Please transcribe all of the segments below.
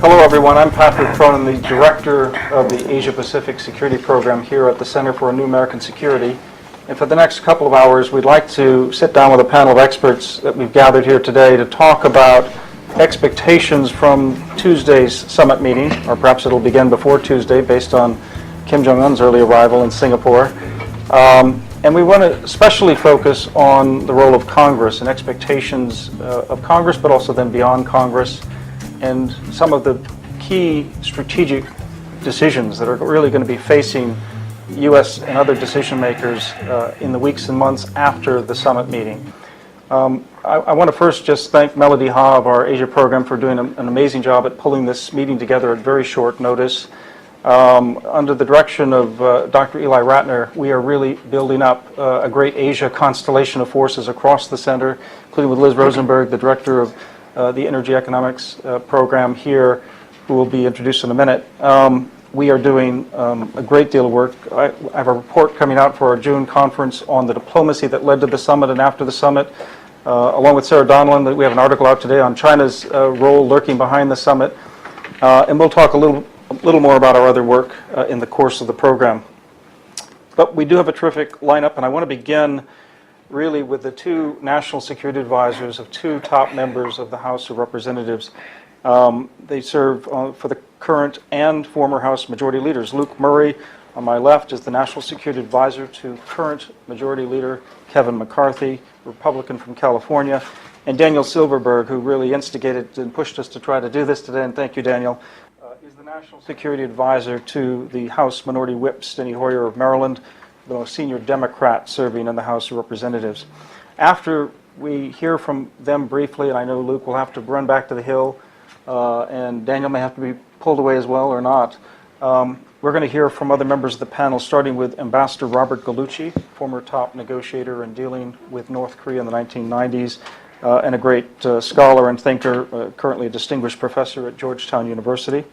Hello, everyone. I'm Patrick Cronin, the Director of the Asia-Pacific Security Program here at the Center for a New American Security. And for the next couple of hours, we'd like to sit down with a panel of experts that we've gathered here today to talk about expectations from Tuesday's summit meeting, or perhaps it'll begin before Tuesday based on Kim Jong-un's early arrival in Singapore. And we want to especially focus on the role of Congress and expectations of Congress, but also then beyond Congress, and some of the key strategic decisions that are really going to be facing U.S. and other decision makers in the weeks and months after the summit meeting. I want to first just thank Melody Ha of our Asia program for doing an amazing job at pulling this meeting together at very short notice. Under the direction of Dr. Eli Ratner, we are really building up a great Asia constellation of forces across the center, including with Liz Rosenberg, the director of the Energy Economics program here, who will be introduced in a minute. We are doing a great deal of work. I have a report coming out for our June conference on the diplomacy that led to the summit and after the summit. Along with Sarah Donlan, we have an article out today on China's role lurking behind the summit. And we'll talk a little more about our other work in the course of the program. But we do have a terrific lineup, and I want to begin really with the two national security advisors of two top members of the House of Representatives. They serve for the current and former House Majority Leaders. Luke Murray, on my left, is the National Security Advisor to current Majority Leader Kevin McCarthy, Republican from California, and Daniel Silverberg, who really instigated and pushed us to try to do this today, and thank you, Daniel, is the National Security Advisor to the House Minority Whip Steny Hoyer of Maryland, the most senior Democrat serving in the House of Representatives. After we hear from them briefly, and I know Luke will have to run back to the Hill, and Daniel may have to be pulled away as well or not, we're going to hear from other members of the panel, starting with Ambassador Robert Gallucci, former top negotiator in dealing with North Korea in the 1990s, and a great scholar and thinker, currently a distinguished professor at Georgetown University.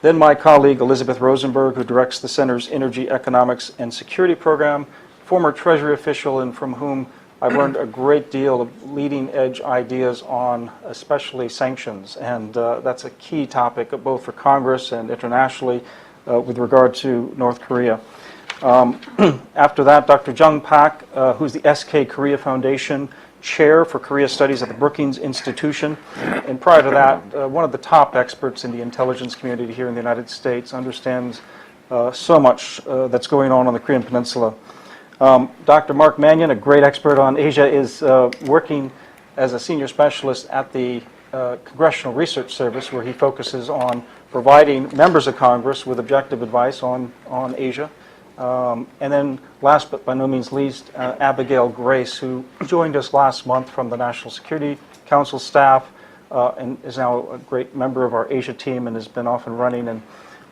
Then my colleague Elizabeth Rosenberg, who directs the Center's Energy Economics and Security Program, former Treasury official and from whom I've learned a great deal of leading-edge ideas on especially sanctions. And that's a key topic both for Congress and internationally with regard to North Korea. After that, Dr. Jung Pak, who's the SK Korea Foundation Chair for Korea Studies at the Brookings Institution. And prior to that, one of the top experts in the intelligence community here in the United States, understands so much that's going on the Korean Peninsula. Dr. Mark Mannion, a great expert on Asia, is working as a senior specialist at the Congressional Research Service, where he focuses on providing members of Congress with objective advice on Asia. And then last but by no means least, Abigail Grace, who joined us last month from the National Security Council staff and is now a great member of our Asia team and has been off and running and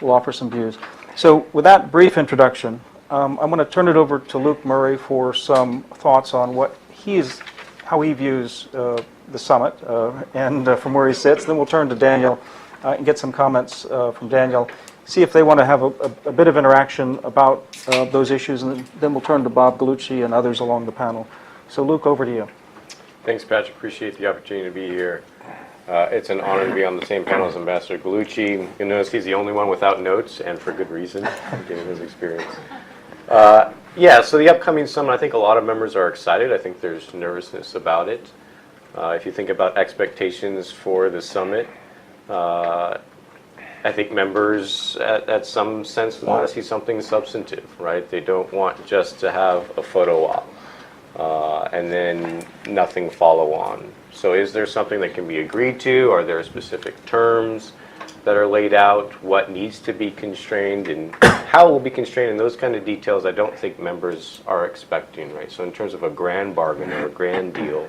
will offer some views. So with that brief introduction, I'm going to turn it over to Luke Murray for some thoughts on how he views the summit and from where he sits. Then we'll turn to Daniel and get some comments from Daniel. See if they want to have a bit of interaction about those issues, and then we'll turn to Bob Gallucci and others along the panel. So Luke, over to you. Thanks, Patrick. Appreciate the opportunity to be here. It's an honor to be on the same panel as Ambassador Gallucci. You'll notice he's the only one without notes, and for good reason, given his experience. So the upcoming summit, I think a lot of members are excited. I think there's nervousness about it. If you think about expectations for the summit, I think members, at some sense, want to see something substantive, right? They don't want just to have a photo op and then nothing follow on. So is there something that can be agreed to? Are there specific terms that are laid out? What needs to be constrained and how it will be constrained? And those kind of details I don't think members are expecting, right? So in terms of a grand bargain or a grand deal,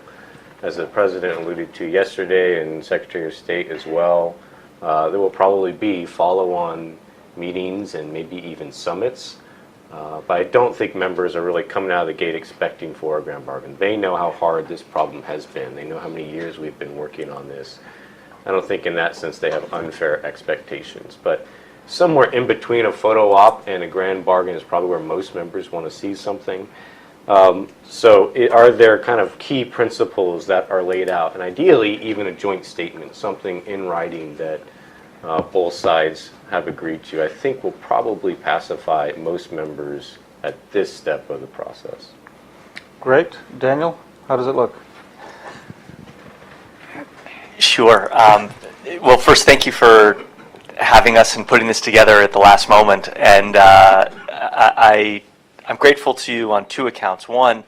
as the President alluded to yesterday and Secretary of State as well, there will probably be follow-on meetings and maybe even summits, but I don't think members are really coming out of the gate expecting for a grand bargain. They know how hard this problem has been. They know how many years we've been working on this. I don't think in that sense they have unfair expectations, but somewhere in between a photo op and a grand bargain is probably where most members want to see something. Are there kind of key principles that are laid out, and ideally even a joint statement, something in writing that both sides have agreed to, I think will probably pacify most members at this step of the process. Great. Daniel, how does it look? Sure. Well, first, thank you for having us and putting this together at the last moment. And I'm grateful to you on two accounts. One,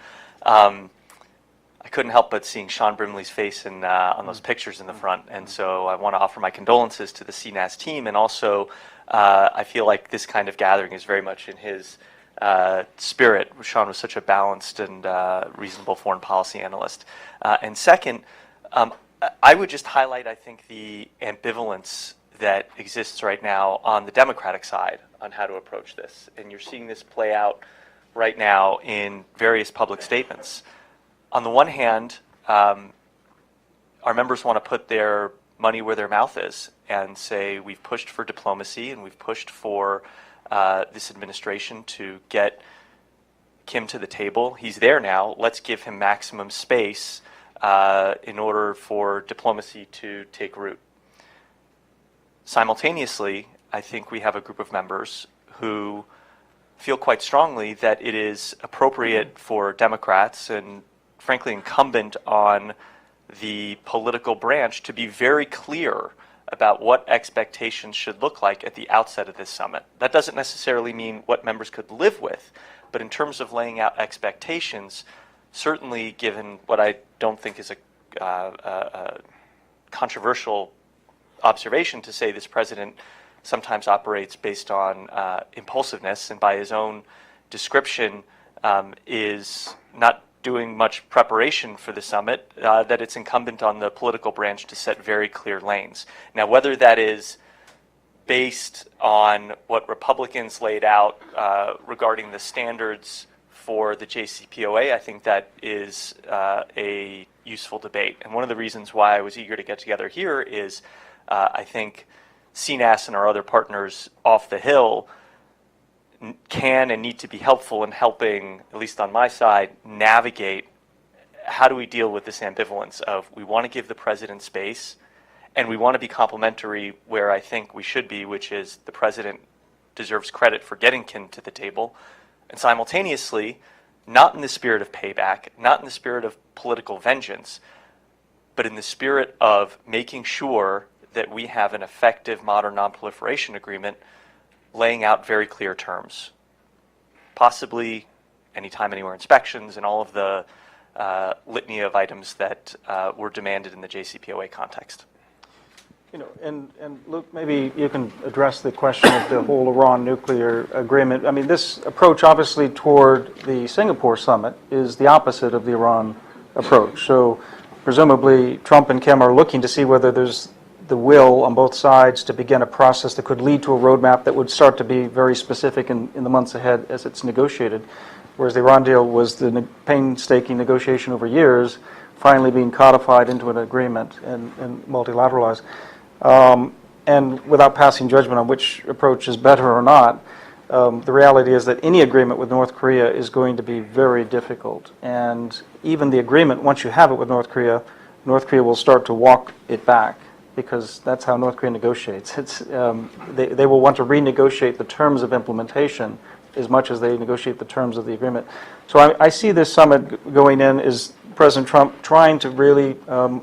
I couldn't help but seeing Sean Brimley's face on those pictures in the front. And so I want to offer my condolences to the CNAS team. And also, I feel like this kind of gathering is very much in his spirit. Sean was such a balanced and reasonable foreign policy analyst. And second, I would just highlight, I think, the ambivalence that exists right now on the Democratic side on how to approach this. And you're seeing this play out right now in various public statements. On the one hand, our members want to put their money where their mouth is and say, we've pushed for diplomacy and we've pushed for this administration to get Kim to the table. He's there now. Let's give him maximum space in order for diplomacy to take root. Simultaneously, I think we have a group of members who feel quite strongly that it is appropriate for Democrats and frankly incumbent on the political branch to be very clear about what expectations should look like at the outset of this summit. That doesn't necessarily mean what members could live with, but in terms of laying out expectations, certainly given what I don't think is a controversial observation to say this president sometimes operates based on impulsiveness and by his own description is not doing much preparation for the summit, that it's incumbent on the political branch to set very clear lanes. Now, whether that is based on what Republicans laid out regarding the standards for the JCPOA, I think that is a useful debate. And one of the reasons why I was eager to get together here is I think CNAS and our other partners off the Hill can and need to be helpful in helping, at least on my side, navigate how do we deal with this ambivalence of we want to give the president space and we want to be complimentary where I think we should be, which is the president deserves credit for getting Kim to the table, and simultaneously, not in the spirit of payback, not in the spirit of political vengeance, but in the spirit of making sure that we have an effective modern non-proliferation agreement laying out very clear terms, possibly anytime, anywhere inspections and all of the litany of items that were demanded in the JCPOA context. You know, and Luke, maybe you can address the question of the whole Iran nuclear agreement. I mean, this approach, obviously, toward the Singapore summit is the opposite of the Iran approach. So, presumably, Trump and Kim are looking to see whether there's the will on both sides to begin a process that could lead to a roadmap that would start to be very specific in the months ahead as it's negotiated. Whereas the Iran deal was the painstaking negotiation over years, finally being codified into an agreement and multilateralized. And without passing judgment on which approach is better or not, the reality is that any agreement with North Korea is going to be very difficult. And even the agreement, once you have it with North Korea will start to walk it back, because that's how North Korea negotiates. They will want to renegotiate the terms of implementation as much as they negotiate the terms of the agreement. So I see this summit going in as President Trump trying to really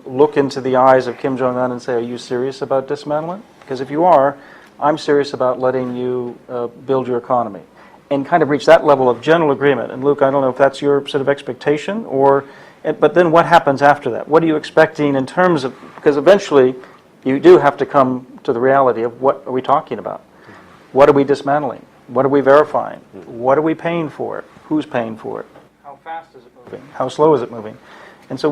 look into the eyes of Kim Jong-un and say, are you serious about dismantling? Because if you are, I'm serious about letting you build your economy. And kind of reach that level of general agreement. And Luke, I don't know if that's your sort of expectation, but then what happens after that? What are you expecting in terms of, because eventually you do have to come to the reality of what are we talking about? What are we dismantling? What are we verifying? What are we paying for it? Who's paying for it? How fast is it moving? How slow is it moving? And so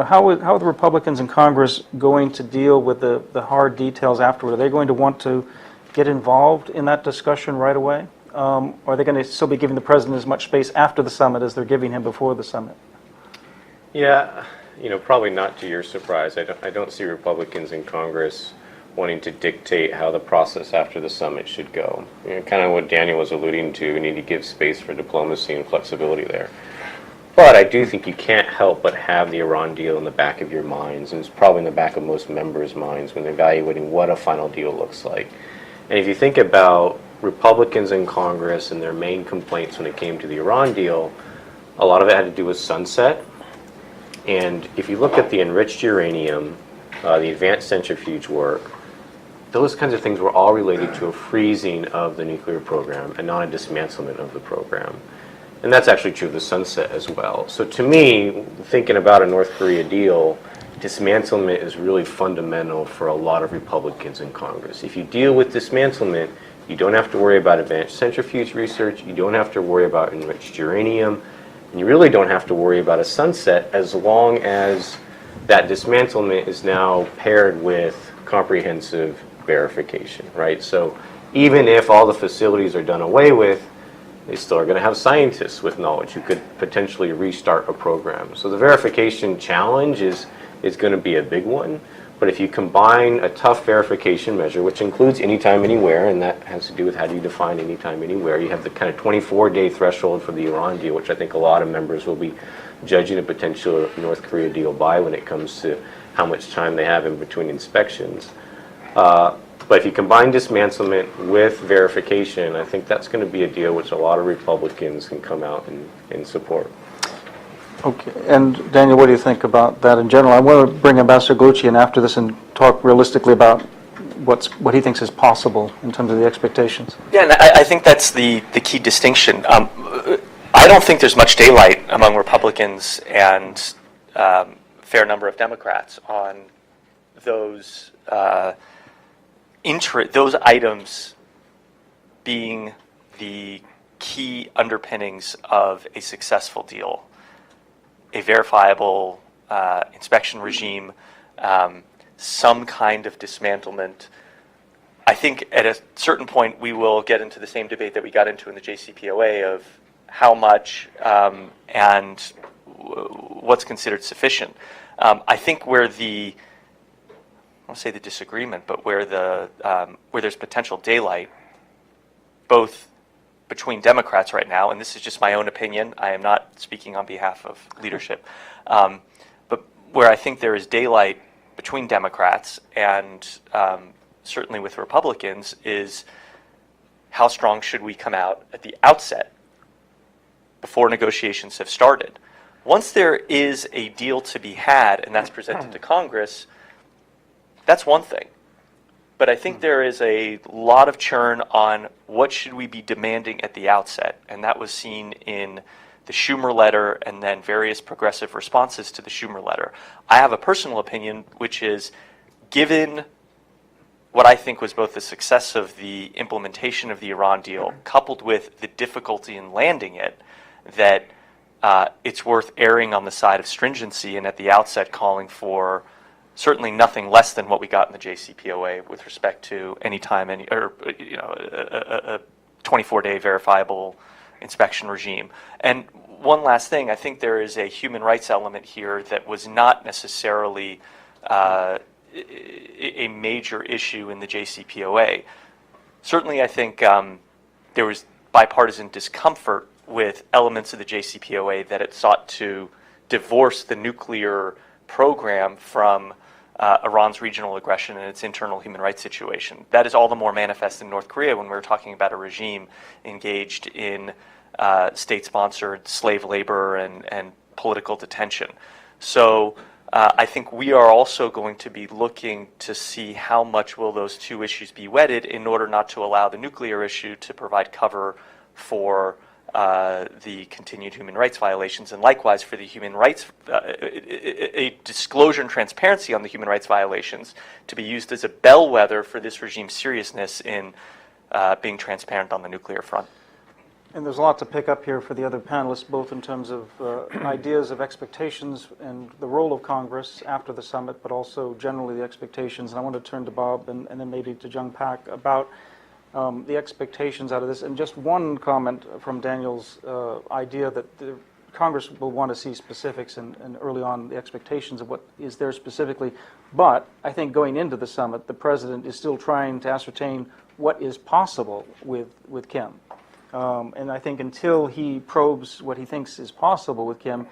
how are the Republicans in Congress going to deal with the hard details afterward? Are they going to want to get involved in that discussion right away? Or are they going to still be giving the president as much space after the summit as they're giving him before the summit? Yeah, probably not to your surprise. I don't see Republicans in Congress wanting to dictate how the process after the summit should go. Kind of what Daniel was alluding to, we need to give space for diplomacy and flexibility there. But I do think you can't help but have the Iran deal in the back of your minds, and it's probably in the back of most members' minds when they're evaluating what a final deal looks like. And if you think about Republicans in Congress and their main complaints when it came to the Iran deal, a lot of it had to do with sunset. And if you look at the enriched uranium, the advanced centrifuge work, those kinds of things were all related to a freezing of the nuclear program and not a dismantlement of the program. And that's actually true of the sunset as well. So to me, thinking about a North Korea deal, dismantlement is really fundamental for a lot of Republicans in Congress. If you deal with dismantlement, you don't have to worry about advanced centrifuge research, you don't have to worry about enriched uranium, and you really don't have to worry about a sunset as long as that dismantlement is now paired with comprehensive verification, right? So even if all the facilities are done away with, they still are going to have scientists with knowledge who could potentially restart a program. So the verification challenge is going to be a big one. But if you combine a tough verification measure, which includes anytime, anywhere, and that has to do with how do you define anytime, anywhere, you have the kind of 24-day threshold for the Iran deal, which I think a lot of members will be judging a potential North Korea deal by when it comes to how much time they have in between inspections. But if you combine dismantlement with verification, I think that's going to be a deal which a lot of Republicans can come out and support. Okay, and Daniel, what do you think about that in general? I want to bring Ambassador Glucci in after this and talk realistically about what he thinks is possible in terms of the expectations. Yeah, and I think that's the key distinction. I don't think there's much daylight among Republicans and fair number of Democrats on those those items being the key underpinnings of a successful deal. A verifiable inspection regime, some kind of dismantlement. I think at a certain point we will get into the same debate that we got into in the JCPOA of how much and what's considered sufficient. I think where I won't say the disagreement, but where there's potential daylight, both between Democrats right now, and this is just my own opinion, I am not speaking on behalf of leadership, but where I think there is daylight between Democrats and certainly with Republicans is how strong should we come out at the outset before negotiations have started. Once there is a deal to be had and that's presented to Congress, that's one thing. But I think there is a lot of churn on what should we be demanding at the outset, and that was seen in the Schumer letter and then various progressive responses to the Schumer letter. I have a personal opinion, which is given what I think was both the success of the implementation of the Iran deal coupled with the difficulty in landing it, that it's worth erring on the side of stringency and at the outset calling for certainly nothing less than what we got in the JCPOA with respect to a 24-day verifiable inspection regime. And one last thing, I think there is a human rights element here that was not necessarily a major issue in the JCPOA. Certainly, I think there was bipartisan discomfort with elements of the JCPOA that it sought to divorce the nuclear program from Iran's regional aggression and its internal human rights situation. That is all the more manifest in North Korea when we're talking about a regime engaged in state-sponsored slave labor and political detention. So I think we are also going to be looking to see how much will those two issues be wedded in order not to allow the nuclear issue to provide cover for the continued human rights violations, and likewise for the human rights, a disclosure and transparency on the human rights violations to be used as a bellwether for this regime's seriousness in being transparent on the nuclear front. And there's a lot to pick up here for the other panelists, both in terms of ideas of expectations and the role of Congress after the summit, but also generally the expectations. And I want to turn to Bob and then maybe to Jung Pak about the expectations out of this. And just one comment from Daniel's idea that Congress will want to see specifics and early on the expectations of what is there specifically. But I think going into the summit, the President is still trying to ascertain what is possible with Kim. And I think until he probes what he thinks is possible with Kim,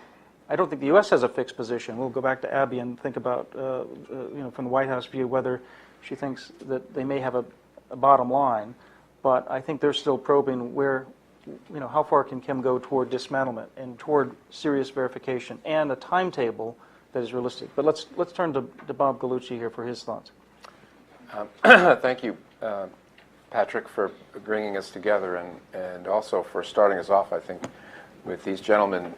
I don't think the U.S. has a fixed position. We'll go back to Abby and think about, from the White House view, whether she thinks that they may have a bottom line. But I think they're still probing where, how far can Kim go toward dismantlement and toward serious verification and a timetable that is realistic. But let's turn to Bob Gallucci here for his thoughts. Thank you, Patrick, for bringing us together and also for starting us off, I think, with these gentlemen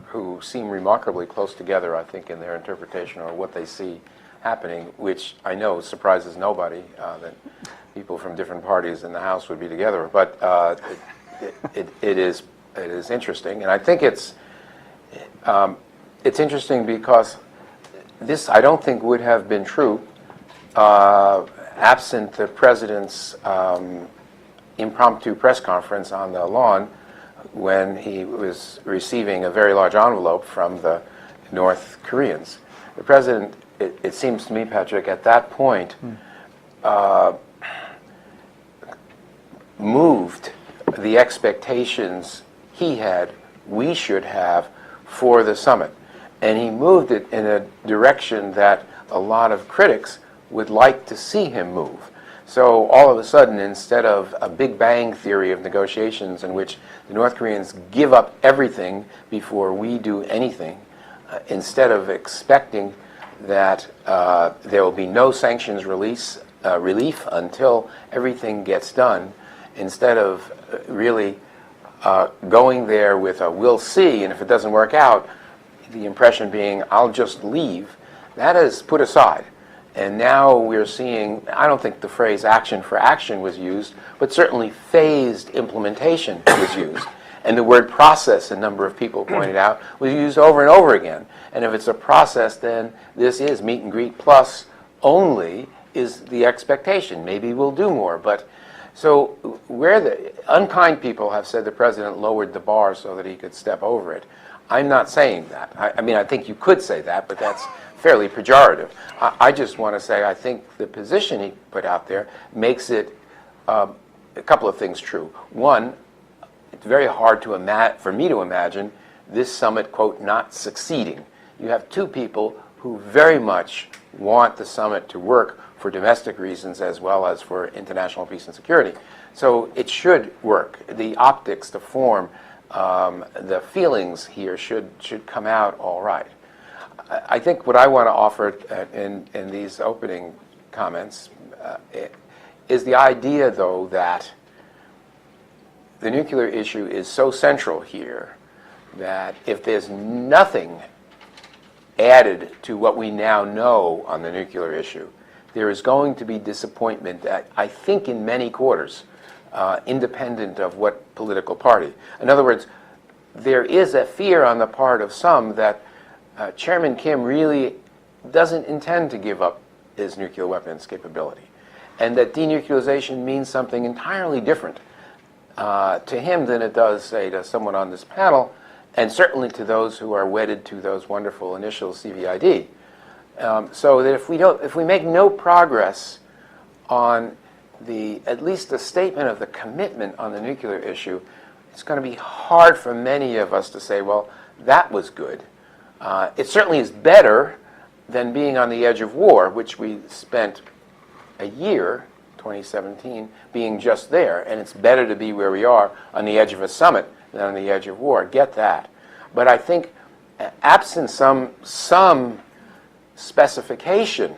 who seem remarkably close together, I think, in their interpretation or what they see happening, which I know surprises nobody that people from different parties in the House would be together. But it is interesting, and I think it's interesting because this, I don't think, would have been true absent the president's impromptu press conference on the lawn when he was receiving a very large envelope from the North Koreans. The president, it seems to me, Patrick, at that point moved the expectations he had, we should have, for the summit. And he moved it in a direction that a lot of critics would like to see him move. So all of a sudden, instead of a Big Bang theory of negotiations in which the North Koreans give up everything before we do anything, instead of expecting that there will be no sanctions relief until everything gets done, instead of really going there with a we'll see, and if it doesn't work out, the impression being I'll just leave, that is put aside. And now we're seeing, I don't think the phrase action for action was used, but certainly phased implementation was used. And the word process, a number of people pointed out, was used over and over again. And if it's a process, then this is meet and greet plus only is the expectation. Maybe we'll do more. But so where the unkind people have said the president lowered the bar so that he could step over it. I'm not saying that. I mean, I think you could say that, but that's fairly pejorative. I just want to say I think the position he put out there makes it a couple of things true. One, it's very hard for me to imagine this summit, quote, not succeeding. You have two people who very much want the summit to work for domestic reasons as well as for international peace and security. So it should work. The optics, the form, the feelings here should come out all right. I think what I want to offer in these opening comments is the idea, though, that the nuclear issue is so central here that if there's nothing added to what we now know on the nuclear issue, there is going to be disappointment, I think, in many quarters, independent of what political party. In other words, there is a fear on the part of some that Chairman Kim really doesn't intend to give up his nuclear weapons capability, and that denuclearization means something entirely different to him than it does, say, to someone on this panel, and certainly to those who are wedded to those wonderful initials CVID. So that if we make no progress on at least the statement of the commitment on the nuclear issue, it's going to be hard for many of us to say, well, that was good. It certainly is better than being on the edge of war, which we spent a year, 2017, being just there. And it's better to be where we are on the edge of a summit than on the edge of war. Get that. But I think absent some specification,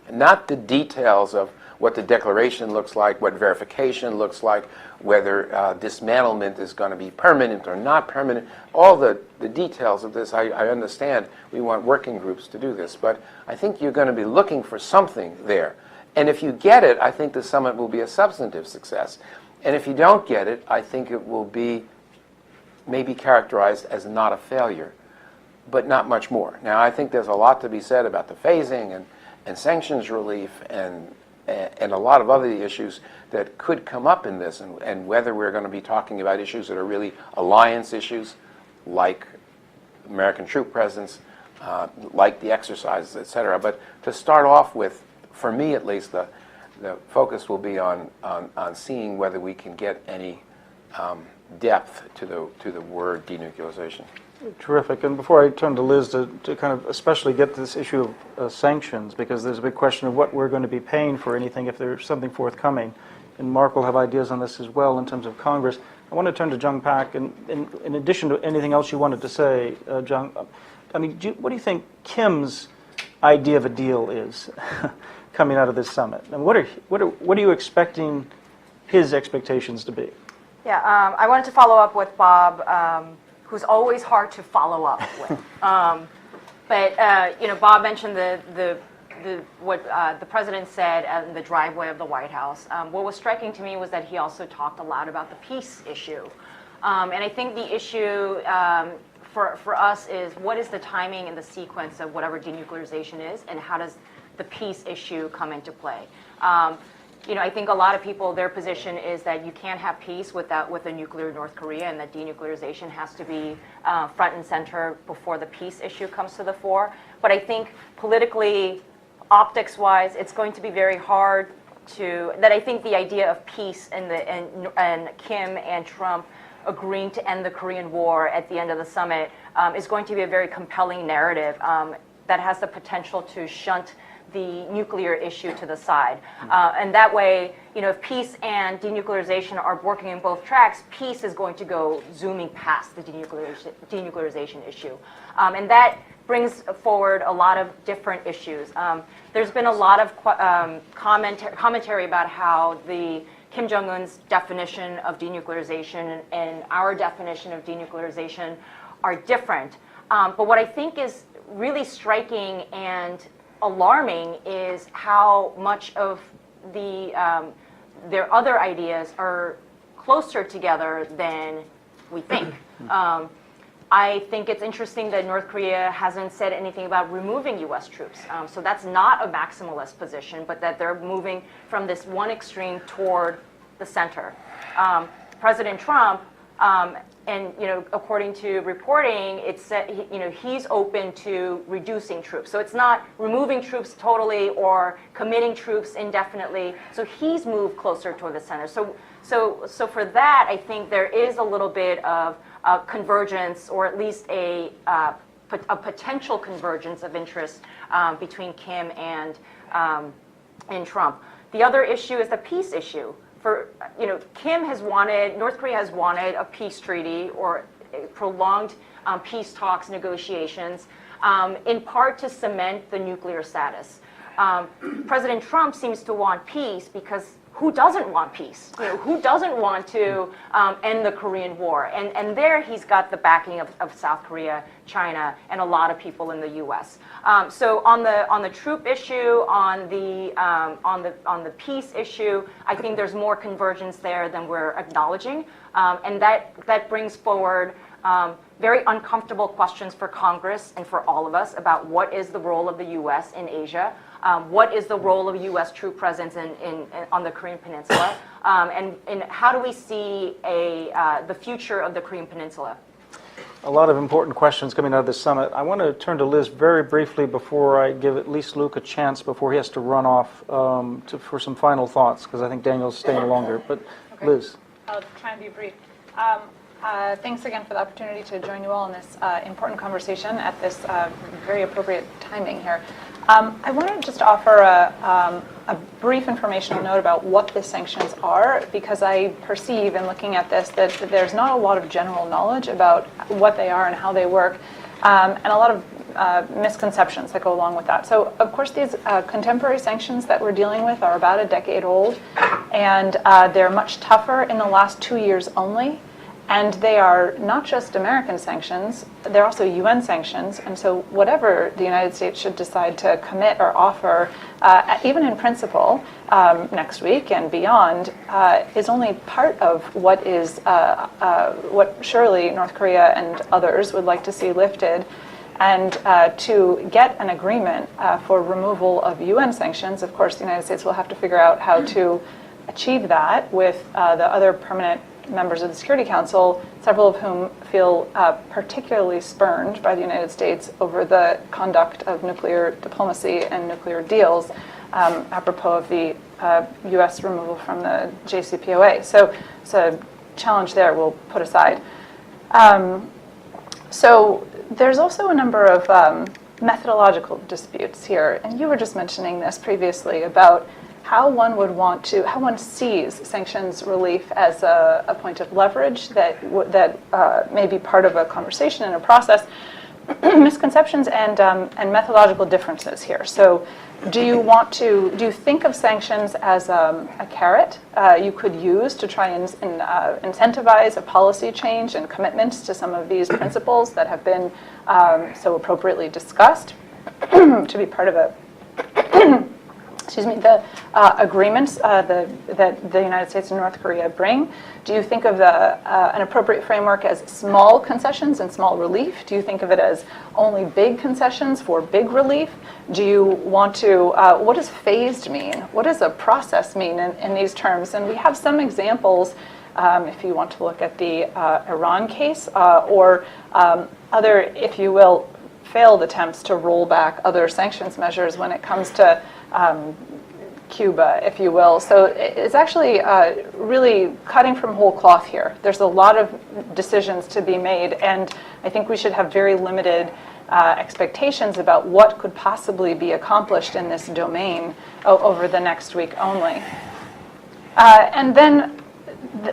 not the details of what the declaration looks like, what verification looks like, whether dismantlement is going to be permanent or not permanent, all the details of this, I understand we want working groups to do this, but I think you're going to be looking for something there. And if you get it, I think the summit will be a substantive success. And if you don't get it, I think it will be maybe characterized as not a failure, but not much more. Now, I think there's a lot to be said about the phasing and sanctions relief and a lot of other issues that could come up in this, and whether we're going to be talking about issues that are really alliance issues, like American troop presence, like the exercises, et cetera. But to start off with, for me at least, the focus will be on seeing whether we can get any depth to the word denuclearization. Terrific. And before I turn to Liz to kind of especially get to this issue of sanctions, because there's a big question of what we're going to be paying for anything if there's something forthcoming. And Mark will have ideas on this as well in terms of Congress. I want to turn to Jung Pak. And in addition to anything else you wanted to say, Jung, I mean, what do you think Kim's idea of a deal is coming out of this summit? And what are you expecting his expectations to be? Yeah, I wanted to follow up with Bob, who's always hard to follow up with. But you know, Bob mentioned what the president said in the driveway of the White House. What was striking to me was that he also talked a lot about the peace issue. And I think the issue for us is what is the timing and the sequence of whatever denuclearization is, and how does the peace issue come into play? You know, I think a lot of people, their position is that you can't have peace with a nuclear North Korea, and that denuclearization has to be front and center before the peace issue comes to the fore. But I think politically, optics-wise, it's going to be very hard that I think the idea of peace and Kim and Trump agreeing to end the Korean War at the end of the summit is going to be a very compelling narrative that has the potential to shunt the nuclear issue to the side. And that way, you know, if peace and denuclearization are working in both tracks, peace is going to go zooming past the denuclearization issue. And that brings forward a lot of different issues. There's been a lot of commentary about how the Kim Jong-un's definition of denuclearization and our definition of denuclearization are different. But what I think is really striking and alarming is how much of their other ideas are closer together than we think. I think it's interesting that North Korea hasn't said anything about removing U.S. troops. So that's not a maximalist position, but that they're moving from this one extreme toward the center. President Trump, and you know, according to reporting, it's said, you know, he's open to reducing troops. So it's not removing troops totally or committing troops indefinitely. So he's moved closer toward the center. So for that, I think there is a little bit of convergence, or at least a potential convergence of interest between Kim and Trump. The other issue is the peace issue. You know, North Korea has wanted a peace treaty or prolonged peace talks, negotiations, in part to cement the nuclear status. President Trump seems to want peace because who doesn't want peace? You know, who doesn't want to end the Korean War? And there he's got the backing of South Korea, China, and a lot of people in the U.S. So on the troop issue, on the peace issue, I think there's more convergence there than we're acknowledging, and that brings forward very uncomfortable questions for Congress and for all of us about what is the role of the U.S. in Asia. What is the role of U.S. troop presence on the Korean Peninsula, and how do we see the future of the Korean Peninsula? A lot of important questions coming out of this summit. I want to turn to Liz very briefly before I give at least Luke a chance before he has to run off for some final thoughts, because I think Daniel's staying longer. But okay. Liz. I'll try and be brief. Thanks again for the opportunity to join you all in this important conversation at this very appropriate timing here. I wanted just to offer a brief informational note about what the sanctions are, because I perceive in looking at this that there's not a lot of general knowledge about what they are and how they work, and a lot of misconceptions that go along with that. So, of course, these contemporary sanctions that we're dealing with are about a decade old, and they're much tougher in the last 2 years only. And they are not just American sanctions, they're also UN sanctions. And so whatever the United States should decide to commit or offer, even in principle, next week and beyond, is only part of what surely North Korea and others would like to see lifted. And to get an agreement for removal of UN sanctions, of course, the United States will have to figure out how to achieve that with the other permanent members of the Security Council, several of whom feel particularly spurned by the United States over the conduct of nuclear diplomacy and nuclear deals, apropos of the U.S. removal from the JCPOA. So it's a challenge there we'll put aside. So there's also a number of methodological disputes here, and you were just mentioning this previously about how one sees sanctions relief as a point of leverage that may be part of a conversation and a process. Misconceptions and methodological differences here. So do you think of sanctions as a carrot you could use to try and incentivize a policy change and commitments to some of these principles that have been so appropriately discussed to be part of the agreements that the United States and North Korea bring? Do you think of an appropriate framework as small concessions and small relief? Do you think of it as only big concessions for big relief? Do you want to, what does phased mean? What does a process mean in these terms? And we have some examples, if you want to look at the Iran case or other, if you will, failed attempts to roll back other sanctions measures when it comes to Cuba, if you will. So it's actually really cutting from whole cloth here. There's a lot of decisions to be made, and I think we should have very limited expectations about what could possibly be accomplished in this domain over the next week only. And then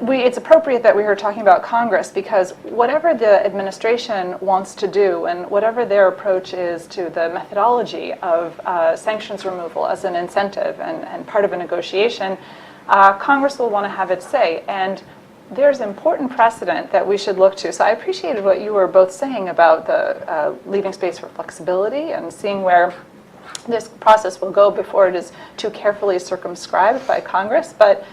it's appropriate that we are talking about Congress, because whatever the administration wants to do and whatever their approach is to the methodology of sanctions removal as an incentive and part of a negotiation, Congress will want to have its say. And there's important precedent that we should look to. So I appreciated what you were both saying about the leaving space for flexibility and seeing where this process will go before it is too carefully circumscribed by Congress. But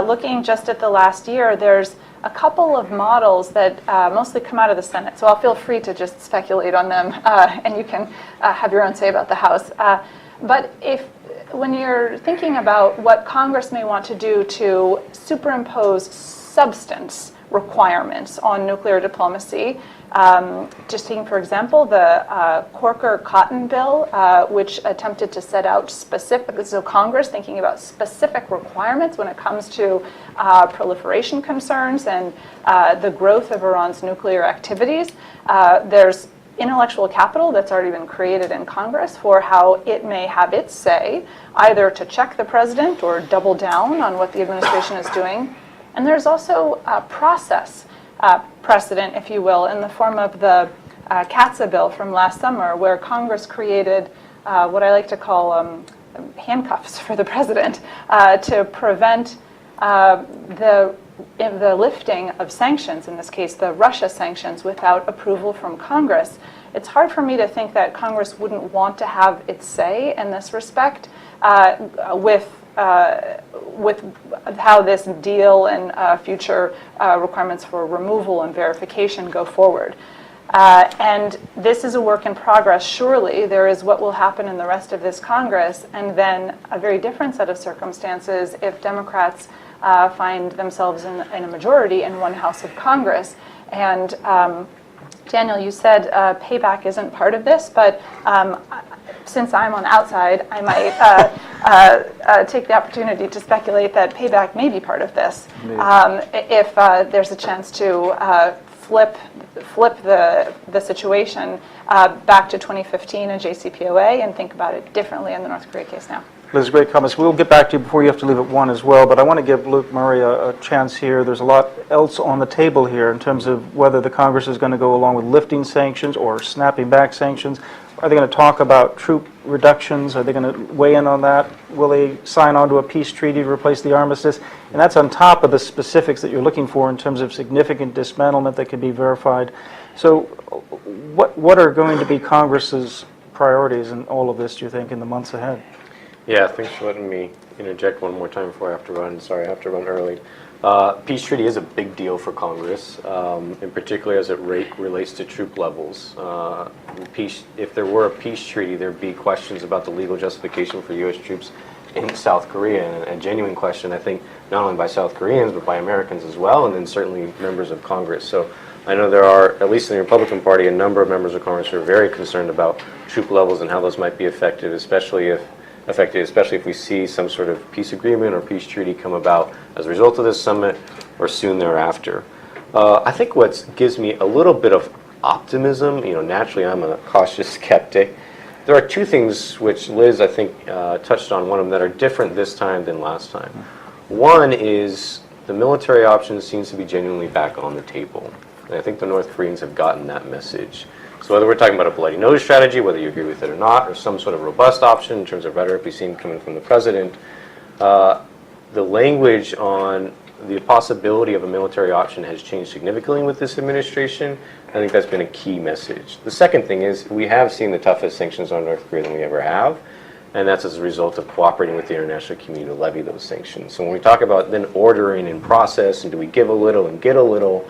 looking just at the last year, there's a couple of models that mostly come out of the Senate. So I'll feel free to just speculate on them, and you can have your own say about the House. But when you're thinking about what Congress may want to do to superimpose substance requirements on nuclear diplomacy, just taking, for example, the Corker-Cotton bill, which attempted to set out specific, so Congress thinking about specific requirements when it comes to proliferation concerns and the growth of Iran's nuclear activities. There's intellectual capital that's already been created in Congress for how it may have its say, either to check the president or double down on what the administration is doing. And there's also a process precedent, if you will, in the form of the CATSA bill from last summer, where Congress created what I like to call handcuffs for the president to prevent the lifting of sanctions, in this case the Russia sanctions, without approval from Congress. It's hard for me to think that Congress wouldn't want to have its say in this respect with how this deal and future requirements for removal and verification go forward. And this is a work in progress. Surely there is what will happen in the rest of this Congress, and then a very different set of circumstances if Democrats find themselves in a majority in one house of Congress. And Daniel, you said payback isn't part of this, but since I'm on the outside, I might take the opportunity to speculate that payback may be part of this. If there's a chance to flip the situation back to 2015 and JCPOA and think about it differently in the North Korea case now. Liz, great comments. We'll get back to you before you have to leave at 1 as well, but I want to give Luke Murray a chance here. There's a lot else on the table here in terms of whether the Congress is going to go along with lifting sanctions or snapping back sanctions. Are they going to talk about troop reductions? Are they going to weigh in on that? Will they sign on to a peace treaty to replace the armistice? And that's on top of the specifics that you're looking for in terms of significant dismantlement that can be verified. So what are going to be Congress's priorities in all of this, do you think, in the months ahead? Yeah, thanks for letting me interject one more time before I have to run. Sorry, I have to run early. Peace treaty is a big deal for Congress, in particular as it relates to troop levels. If there were a peace treaty, there'd be questions about the legal justification for U.S. troops in South Korea, and a genuine question, I think, not only by South Koreans, but by Americans as well, and then certainly members of Congress. So I know there are, at least in the Republican Party, a number of members of Congress who are very concerned about troop levels and how those might be affected, especially if we see some sort of peace agreement or peace treaty come about as a result of this summit. or soon thereafter. I think what gives me a little bit of optimism, naturally I'm a cautious skeptic. There are two things which Liz, I think, touched on one of them that are different this time than last time. One is the military option seems to be genuinely back on the table. And I think the North Koreans have gotten that message. So whether we're talking about a bloody nose strategy, whether you agree with it or not, or some sort of robust option in terms of rhetoric we've seen coming from the president, the language on the possibility of a military option has changed significantly with this administration. I think that's been a key message. The second thing is we have seen the toughest sanctions on North Korea than we ever have, and that's as a result of cooperating with the international community to levy those sanctions. So when we talk about then ordering and process, and do we give a little and get a little,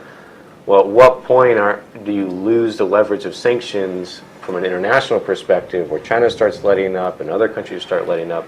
well, at what point do you lose the leverage of sanctions from an international perspective where China starts letting up and other countries start letting up,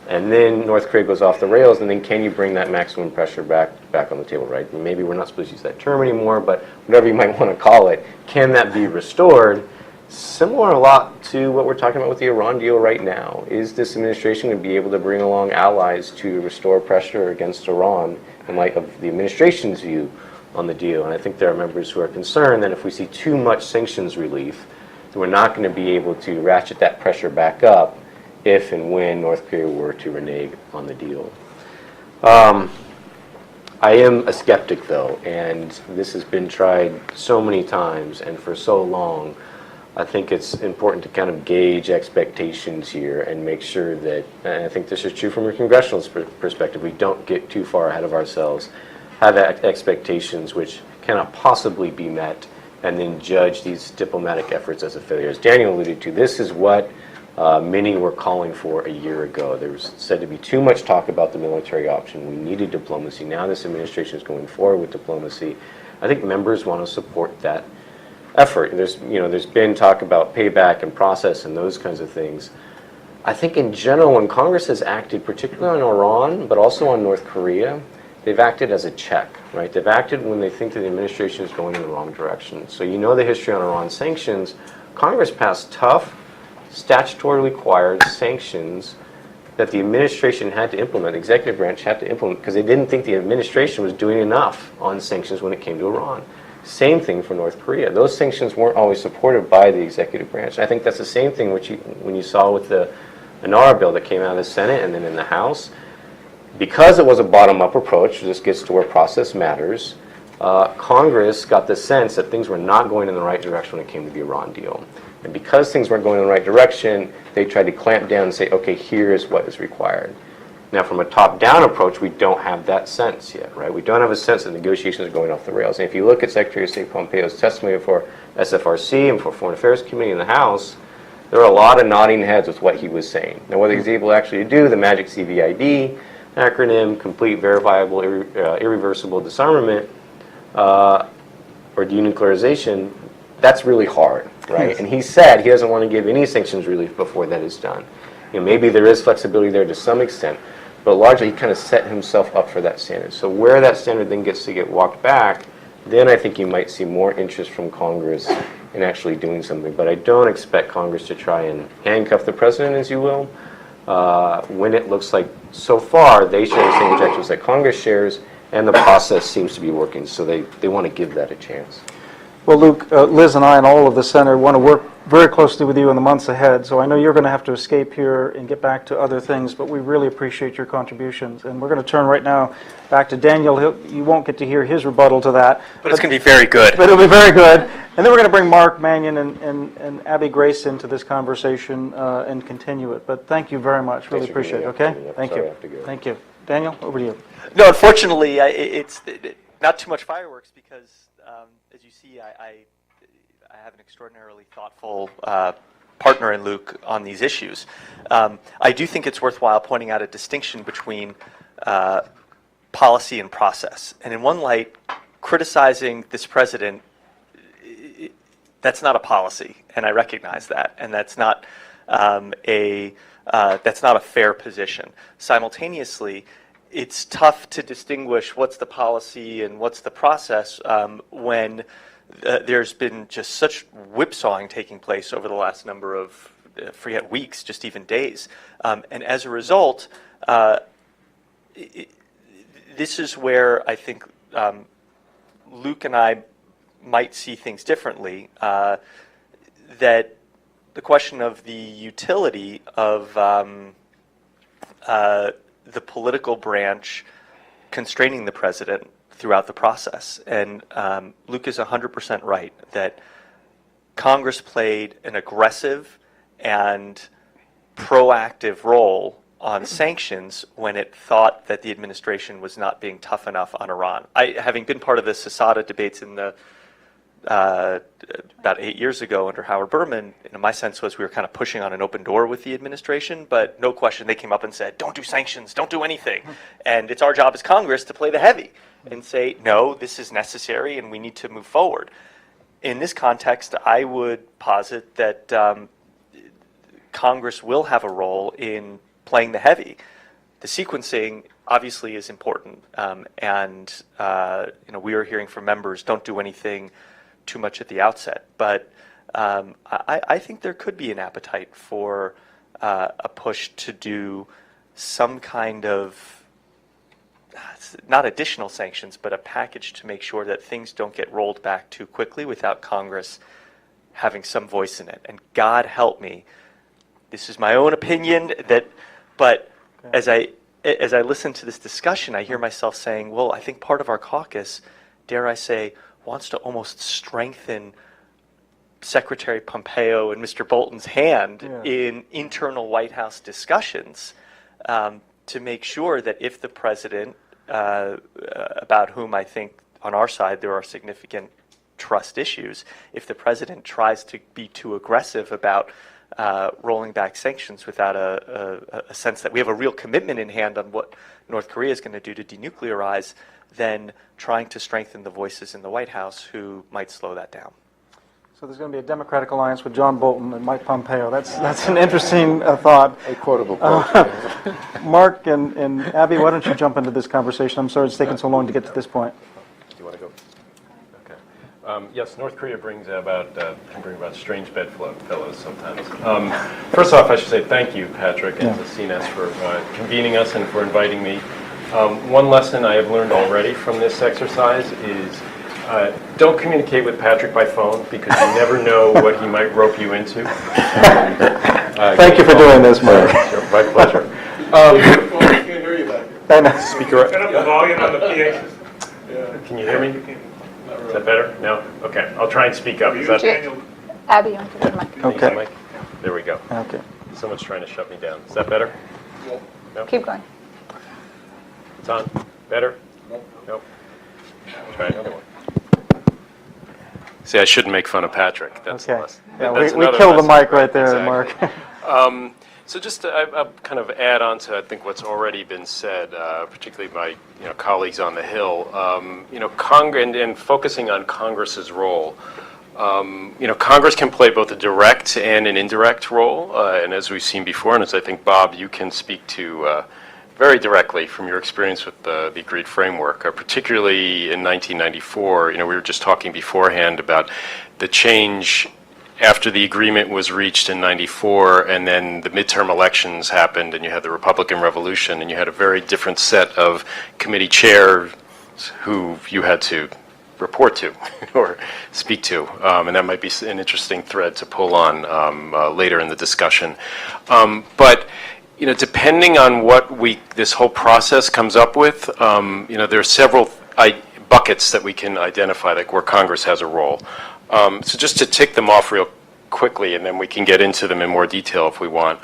and then North Korea goes off the rails, and then can you bring that maximum pressure back on the table, right? Maybe we're not supposed to use that term anymore, but whatever you might want to call it, can that be restored? Similar a lot to what we're talking about with the Iran deal right now. Is this administration going to be able to bring along allies to restore pressure against Iran in light of the administration's view on the deal? And I think there are members who are concerned that if we see too much sanctions relief, that we're not going to be able to ratchet that pressure back up if and when North Korea were to renege on the deal. I am a skeptic, though, and this has been tried so many times and for so long. I think it's important to kind of gauge expectations here and make sure that, and I think this is true from a congressional perspective, we don't get too far ahead of ourselves, have expectations which cannot possibly be met, and then judge these diplomatic efforts as a failure. As Daniel alluded to, this is what many were calling for a year ago. There was said to be too much talk about the military option. We needed diplomacy. Now this administration is going forward with diplomacy. I think members want to support that effort. There's been talk about payback and process and those kinds of things. I think in general, when Congress has acted, particularly on Iran, but also on North Korea, they've acted as a check, right? They've acted when they think that the administration is going in the wrong direction. So the history on Iran sanctions. Congress passed tough, statutorily required sanctions that the administration had to implement, the executive branch had to implement, because they didn't think the administration was doing enough on sanctions when it came to Iran. Same thing for North Korea. Those sanctions weren't always supported by the executive branch. I think that's the same thing when you saw with the Inara bill that came out of the Senate and then in the House. Because it was a bottom-up approach, this gets to where process matters, Congress got the sense that things were not going in the right direction when it came to the Iran deal. And because things weren't going in the right direction, they tried to clamp down and say, okay, here is what is required. Now, from a top-down approach, we don't have that sense yet, right? We don't have a sense that negotiations are going off the rails. And if you look at Secretary of State Pompeo's testimony for SFRC and for Foreign Affairs Committee in the House, there are a lot of nodding heads with what he was saying. Now, whether he's able actually to do the magic CVID acronym, complete, verifiable, irreversible disarmament, or denuclearization, that's really hard, right? Yes. And he said he doesn't want to give any sanctions relief before that is done. Maybe there is flexibility there to some extent, but largely he kind of set himself up for that standard. So where that standard then gets to get walked back, then I think you might see more interest from Congress in actually doing something. But I don't expect Congress to try and handcuff the president, as you will, when it looks like so far they share the same objectives that Congress shares, and the process seems to be working. So they want to give that a chance. Well, Luke, Liz and I and all of the Center want to work very closely with you in the months ahead, so I know you're going to have to escape here and get back to other things, but we really appreciate your contributions. And we're going to turn right now back to Daniel. You won't get to hear his rebuttal to that. But it's going to be very good. But it'll be very good. And then we're going to bring Mark Mannion and Abby Grace into this conversation and continue it. But thank you very much. Really appreciate it, okay? Thank you. Thank you. Daniel, over to you. No, unfortunately, it's not too much fireworks because, as you see, I have an extraordinarily thoughtful partner in Luke on these issues. I do think it's worthwhile pointing out a distinction between policy and process. And in one light, criticizing this president, that's not a policy, and I recognize that, and that's not a fair position. Simultaneously, it's tough to distinguish what's the policy and what's the process when there's been just such whipsawing taking place over the last number of, forget weeks, just even days. And as a result, this is where I think Luke and I might see things differently, that the question of the utility of the political branch constraining the president throughout the process. And Luke is 100% right that Congress played an aggressive and proactive role on sanctions when it thought that the administration was not being tough enough on Iran. Having been part of the Casada debates in the about 8 years ago under Howard Berman, my sense was we were kind of pushing on an open door with the administration, but no question they came up and said, don't do sanctions, don't do anything. And it's our job as Congress to play the heavy and say, no, this is necessary and we need to move forward. In this context, I would posit that Congress will have a role in playing the heavy. The sequencing obviously is important, and we are hearing from members, don't do anything too much at the outset. But I think there could be an appetite for a push to do some kind of, not additional sanctions, but a package to make sure that things don't get rolled back too quickly without Congress having some voice in it. And God help me, this is my own opinion, but as I listen to this discussion, I hear myself saying, well, I think part of our caucus, dare I say, wants to almost strengthen Secretary Pompeo and Mr. Bolton's hand in internal White House discussions to make sure that if the president, about whom I think on our side there are significant trust issues, if the president tries to be too aggressive about rolling back sanctions without a sense that we have a real commitment in hand on what North Korea is going to do to denuclearize, then trying to strengthen the voices in the White House who might slow that down. So there's going to be a Democratic alliance with John Bolton and Mike Pompeo. That's an interesting thought. A quotable quote. Mark and Abby, why don't you jump into this conversation? I'm sorry it's taken so long to get to this point. Do you want to go? Okay. Yes, North Korea can bring about strange bedfellows sometimes. First off, I should say thank you, Patrick, and to CNAS for convening us and for inviting me. One lesson I have learned already from this exercise is don't communicate with Patrick by phone because you never know what he might rope you into. Thank you for doing this, Mark. Sure, my pleasure. Can't hear you back here. I know. Speaker. Turn up the volume on the PA. Can you hear me? Is that better? No? Okay. I'll try and speak up. Is that Abby, you want to put the mic? Okay. Mike? There we go. Okay. Someone's trying to shut me down. Is that better? No? Keep going. It's on. Better? Nope. Try another one. See, I shouldn't make fun of Patrick. That's Okay. less. Yeah, that's we another killed the lesson, mic right there, exactly. Mark. So just to I'll kind of add on to I think what's already been said, particularly by colleagues on the Hill. Congress and focusing on Congress's role. Congress can play both a direct and an indirect role, and as we've seen before, and as I think Bob, you can speak to very directly from your experience with the agreed framework, particularly in 1994. We were just talking beforehand about the change after the agreement was reached in 94, and then the midterm elections happened, and you had the Republican Revolution, and you had a very different set of committee chairs who you had to report to or speak to, and that might be an interesting thread to pull on later in the discussion. But depending on what this whole process comes up with, there are several buckets that we can identify where Congress has a role. So just to tick them off real quickly, and then we can get into them in more detail if we want.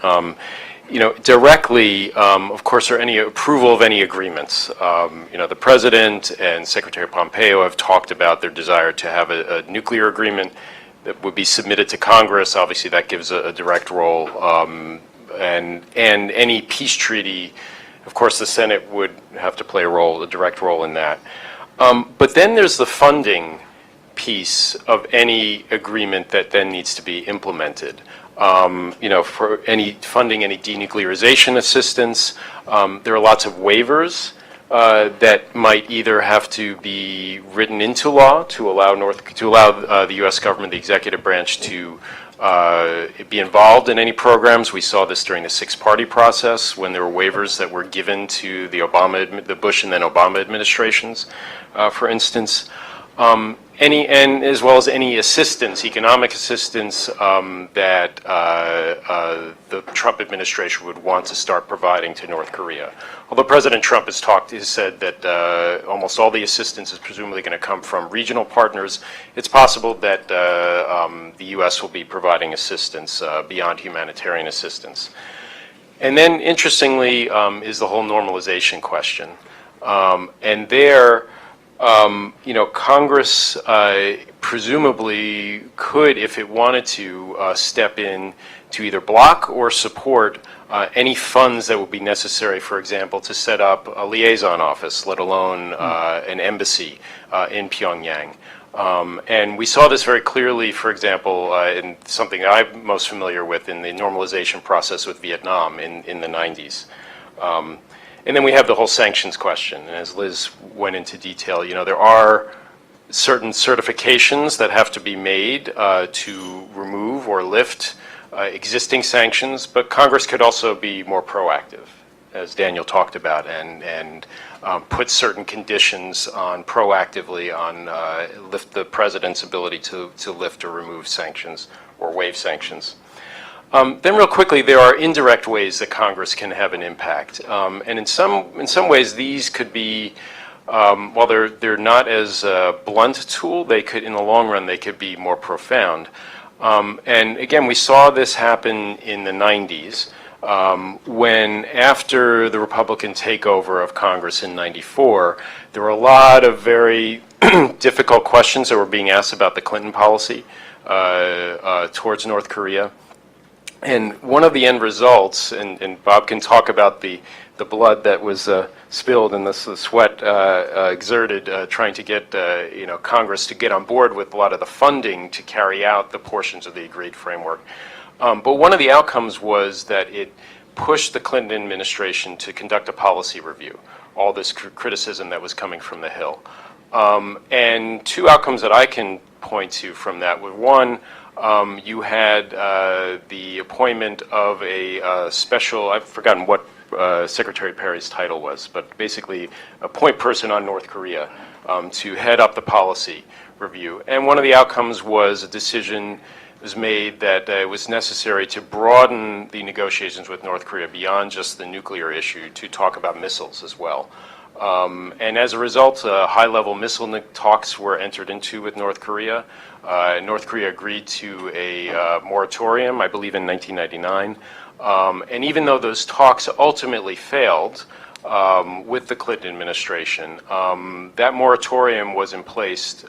Directly, of course, are any approval of any agreements. The President and Secretary Pompeo have talked about their desire to have a nuclear agreement that would be submitted to Congress. Obviously, that gives a direct role. And any peace treaty, of course, the Senate would have to play a direct role in that. But then there's the funding piece of any agreement that then needs to be implemented. For any funding, any denuclearization assistance, there are lots of waivers that might either have to be written into law to allow the U.S. government, the executive branch, to be involved in any programs. We saw this during the six-party process when there were waivers that were given to the Bush and then Obama administrations, for instance. And as well as any assistance, economic assistance that the Trump administration would want to start providing to North Korea. Although President Trump has said that almost all the assistance is presumably going to come from regional partners, it's possible that the U.S. will be providing assistance beyond humanitarian assistance. And then, interestingly, is the whole normalization question. And there, Congress presumably could, if it wanted to, step in to either block or support any funds that would be necessary, for example, to set up a liaison office, let alone an embassy in Pyongyang. And we saw this very clearly, for example, in something I'm most familiar with in the normalization process with Vietnam in the 90s. And then we have the whole sanctions question. And as Liz went into detail, there are certain certifications that have to be made to remove or lift existing sanctions, but Congress could also be more proactive, as Daniel talked about, and put certain conditions on proactively on lift the president's ability to lift or remove sanctions or waive sanctions. Then real quickly, there are indirect ways that Congress can have an impact. And in some ways, these could be, while they're not as a blunt tool, they could, in the long run, they could be more profound. And again, we saw this happen in the 90s, when after the Republican takeover of Congress in 94, there were a lot of very difficult questions that were being asked about the Clinton policy towards North Korea. And one of the end results, and Bob can talk about the blood that was spilled and the sweat exerted trying to get Congress to get on board with a lot of the funding to carry out the portions of the agreed framework. But one of the outcomes was that it pushed the Clinton administration to conduct a policy review, all this criticism that was coming from the Hill. And two outcomes that I can point to from that were, one, you had the appointment of a special, I've forgotten what Secretary Perry's title was, but basically a point person on North Korea to head up the policy review. And one of the outcomes was a decision was made that it was necessary to broaden the negotiations with North Korea beyond just the nuclear issue to talk about missiles as well. And as a result, high-level missile talks were entered into with North Korea. North Korea agreed to a moratorium, I believe, in 1999. And even though those talks ultimately failed with the Clinton administration, that moratorium was in place.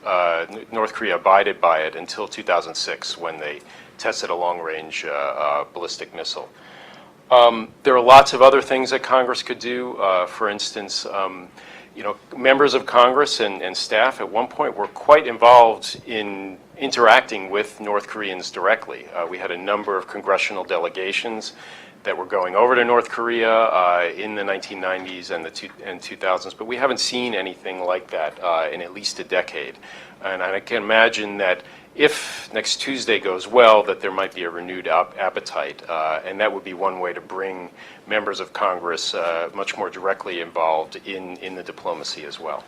North Korea abided by it until 2006, when they tested a long-range ballistic missile. There are lots of other things that Congress could do. For instance, members of Congress and staff at one point were quite involved in interacting with North Koreans directly. We had a number of congressional delegations that were going over to North Korea in the 1990s and 2000s, but we haven't seen anything like that in at least a decade. And I can imagine that if next Tuesday goes well, that there might be a renewed appetite, and that would be one way to bring members of Congress much more directly involved in the diplomacy as well.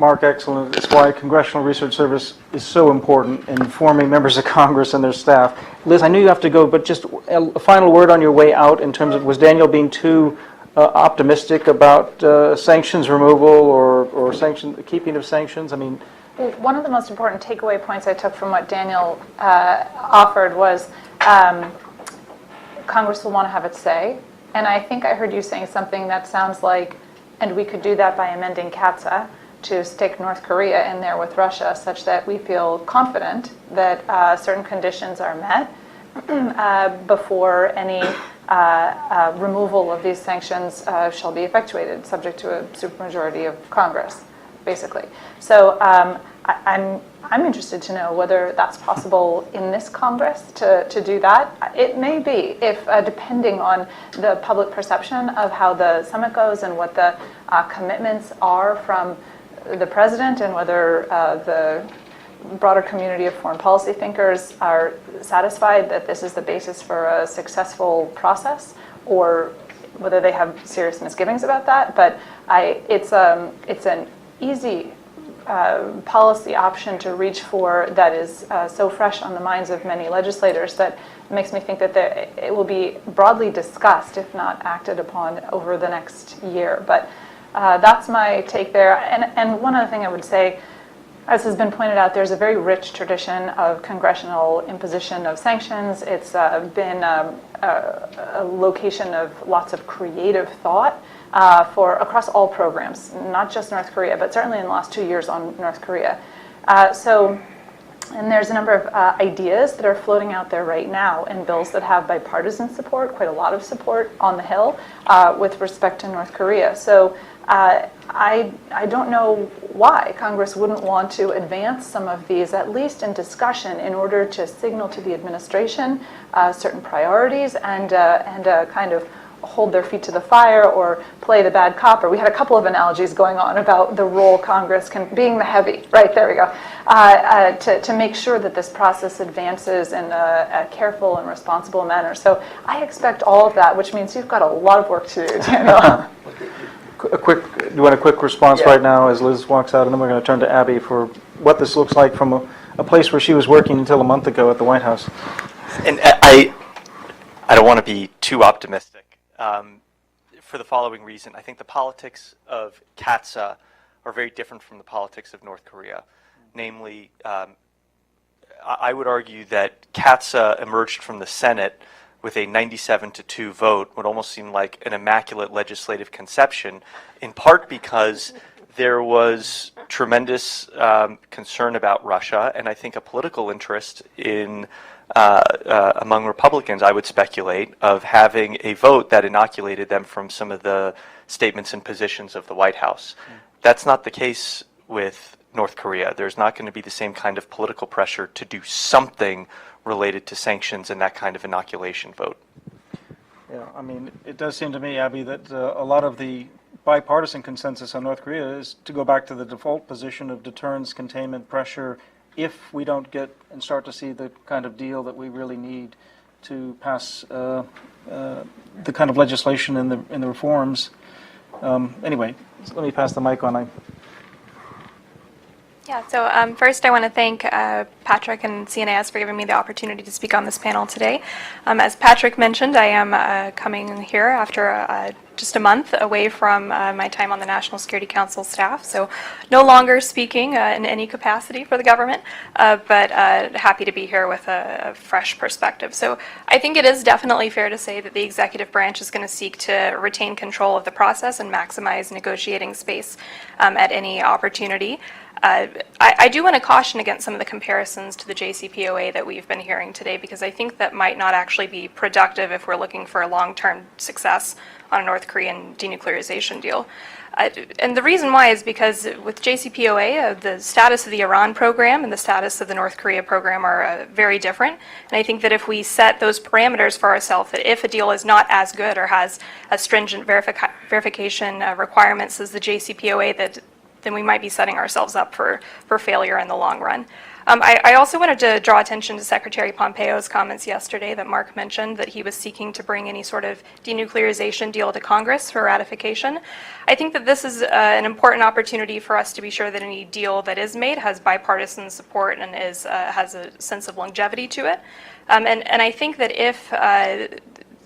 Mark, excellent. That's why Congressional Research Service is so important in informing members of Congress and their staff. Liz, I knew you have to go, but just a final word on your way out in terms of, was Daniel being too optimistic about sanctions removal or keeping of sanctions? I mean, well, one of the most important takeaway points I took from what Daniel offered was Congress will want to have its say. And I think I heard you saying something that sounds like, and we could do that by amending CATSA to stick North Korea in there with Russia, such that we feel confident that certain conditions are met before any removal of these sanctions shall be effectuated, subject to a supermajority of Congress, basically. So I'm interested to know whether that's possible in this Congress to do that. It may be, if depending on the public perception of how the summit goes and what the commitments are from the president, and whether broader community of foreign policy thinkers are satisfied that this is the basis for a successful process, or whether they have serious misgivings about that. But it's an easy policy option to reach for that is so fresh on the minds of many legislators that it makes me think that it will be broadly discussed, if not acted upon, over the next year. But that's my take there. And one other thing I would say, as has been pointed out, there's a very rich tradition of congressional imposition of sanctions. It's been a location of lots of creative thought for across all programs, not just North Korea, but certainly in the last 2 years on North Korea. And there's a number of ideas that are floating out there right now in bills that have bipartisan support, quite a lot of support on the Hill with respect to North Korea. So I don't know why Congress wouldn't want to advance some of these, at least in discussion, in order to signal to the administration certain priorities and kind of hold their feet to the fire or play the bad cop. Or we had a couple of analogies going on about the role Congress being the heavy, right, there we go, to make sure that this process advances in a careful and responsible manner. So I expect all of that, which means you've got a lot of work to do, Daniel. Do you want a quick response right now as Liz walks out, and then we're going to turn to Abby for what this looks like from a place where she was working until a month ago at the White House. And I don't want to be too optimistic. For the following reason, I think the politics of CATSA are very different from the politics of North Korea. Namely, I would argue that CATSA emerged from the Senate with a 97-2 vote, would almost seem like an immaculate legislative conception, in part because there was tremendous concern about Russia, and I think a political interest in among Republicans, I would speculate, of having a vote that inoculated them from some of the statements and positions of the White House. That's not the case with North Korea. There's not going to be the same kind of political pressure to do something related to sanctions and that kind of inoculation vote. Yeah, I mean, it does seem to me, Abby, that a lot of the bipartisan consensus on North Korea is to go back to the default position of deterrence, containment, pressure, if we don't get and start to see the kind of deal that we really need to pass the kind of legislation in the reforms. Anyway, let me pass the mic on. Yeah, so first I want to thank Patrick and CNAS for giving me the opportunity to speak on this panel today. As Patrick mentioned, I am coming here after just a month away from my time on the National Security Council staff, so no longer speaking in any capacity for the government, but happy to be here with a fresh perspective. So I think it is definitely fair to say that the executive branch is going to seek to retain control of the process and maximize negotiating space at any opportunity. I do want to caution against some of the comparisons to the JCPOA that we've been hearing today, because I think that might not actually be productive if we're looking for long-term success on a North Korean denuclearization deal. And the reason why is because with JCPOA, the status of the Iran program and the status of the North Korea program are very different. And I think that if we set those parameters for ourselves, that if a deal is not as good or has as stringent verification requirements as the JCPOA, then we might be setting ourselves up for failure in the long run. I also wanted to draw attention to Secretary Pompeo's comments yesterday that Mark mentioned, that he was seeking to bring any sort of denuclearization deal to Congress for ratification. I think that this is an important opportunity for us to be sure that any deal that is made has bipartisan support and has a sense of longevity to it. And I think that if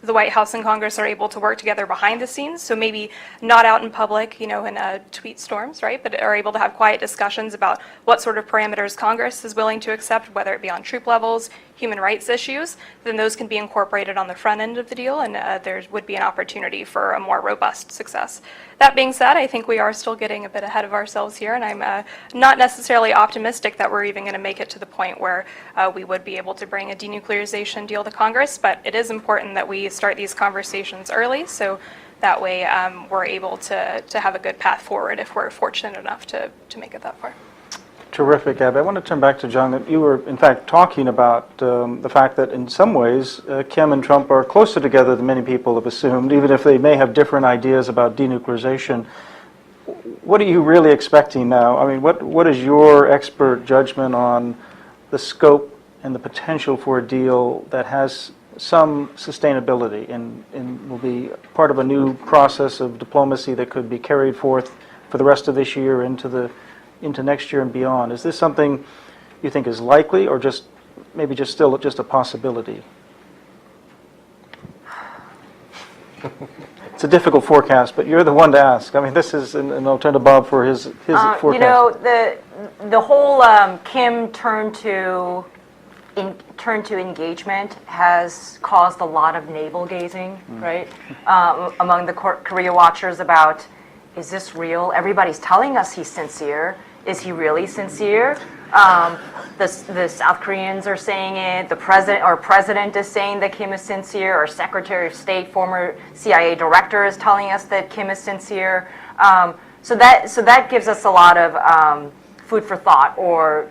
the White House and Congress are able to work together behind the scenes, so maybe not out in public, in tweet storms, right, but are able to have quiet discussions about what sort of parameters Congress is willing to accept, whether it be on troop levels, human rights issues, then those can be incorporated on the front end of the deal, and there would be an opportunity for a more robust success. That being said, I think we are still getting a bit ahead of ourselves here, and I'm not necessarily optimistic that we're even going to make it to the point where we would be able to bring a denuclearization deal to Congress, but it is important that we start these conversations early, so that way we're able to have a good path forward if we're fortunate enough to make it that far. Terrific, Abby. I want to turn back to John. That you were, in fact, talking about the fact that in some ways Kim and Trump are closer together than many people have assumed, even if they may have different ideas about denuclearization. what are you really expecting now? I mean, what is your expert judgment on the scope and the potential for a deal that has some sustainability and will be part of a new process of diplomacy that could be carried forth for the rest of this year into next year and beyond? Is this something you think is likely, or just maybe just still just a possibility? It's a difficult forecast, but you're the one to ask. I mean, this is, and I'll turn to Bob for his forecast. You know, the whole Kim turn to engagement has caused a lot of navel gazing, right, among the Korea watchers about, is this real? Everybody's telling us he's sincere. Is he really sincere? The South Koreans are saying it. The president is saying that Kim is sincere. Our Secretary of State, former CIA director, is telling us that Kim is sincere. So that gives us a lot of food for thought, or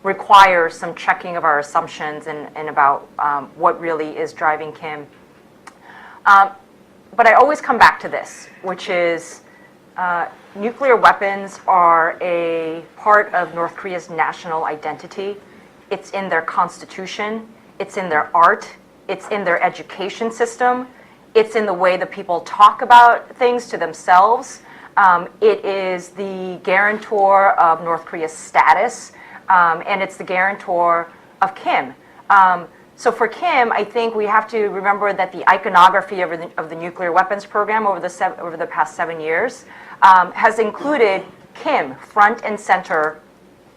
requires some checking of our assumptions and about what really is driving Kim. But I always come back to this, which is nuclear weapons are a part of North Korea's national identity. It's in their constitution. It's in their art. It's in their education system. It's in the way that people talk about things to themselves. It is the guarantor of North Korea's status, and it's the guarantor of Kim. So for Kim, I think we have to remember that the iconography of the nuclear weapons program over the past 7 years has included Kim front and center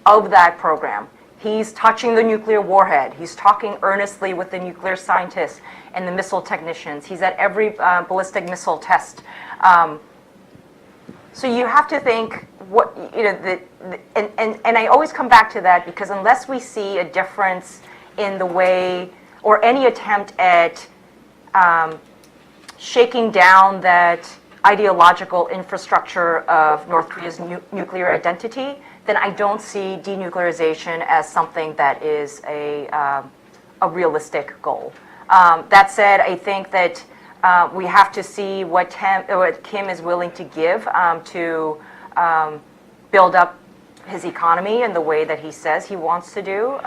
of that program. He's touching the nuclear warhead. He's talking earnestly with the nuclear scientists and the missile technicians. He's at every ballistic missile test. So you have to think and I always come back to that, because unless we see a difference in the way, or any attempt at shaking down that ideological infrastructure of North Korea's nuclear identity, then I don't see denuclearization as something that is a realistic goal. That said, I think that we have to see what Kim is willing to give to build up his economy in the way that he says he wants to do.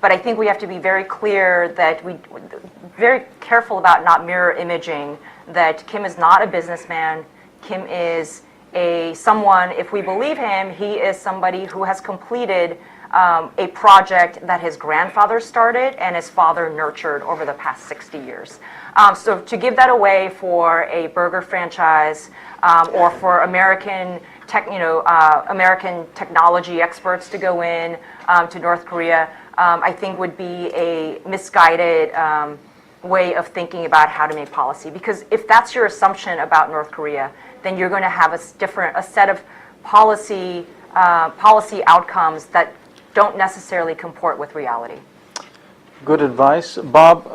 But I think we have to be very clear that very careful about not mirror imaging that Kim is not a businessman. Kim is someone, if we believe him, he is somebody who has completed a project that his grandfather started and his father nurtured over the past 60 years. So to give that away for a burger franchise or for American technology experts to go in to North Korea, I think would be a misguided way of thinking about how to make policy. Because if that's your assumption about North Korea, then you're going to have a set of policy outcomes that don't necessarily comport with reality. Good advice. Bob,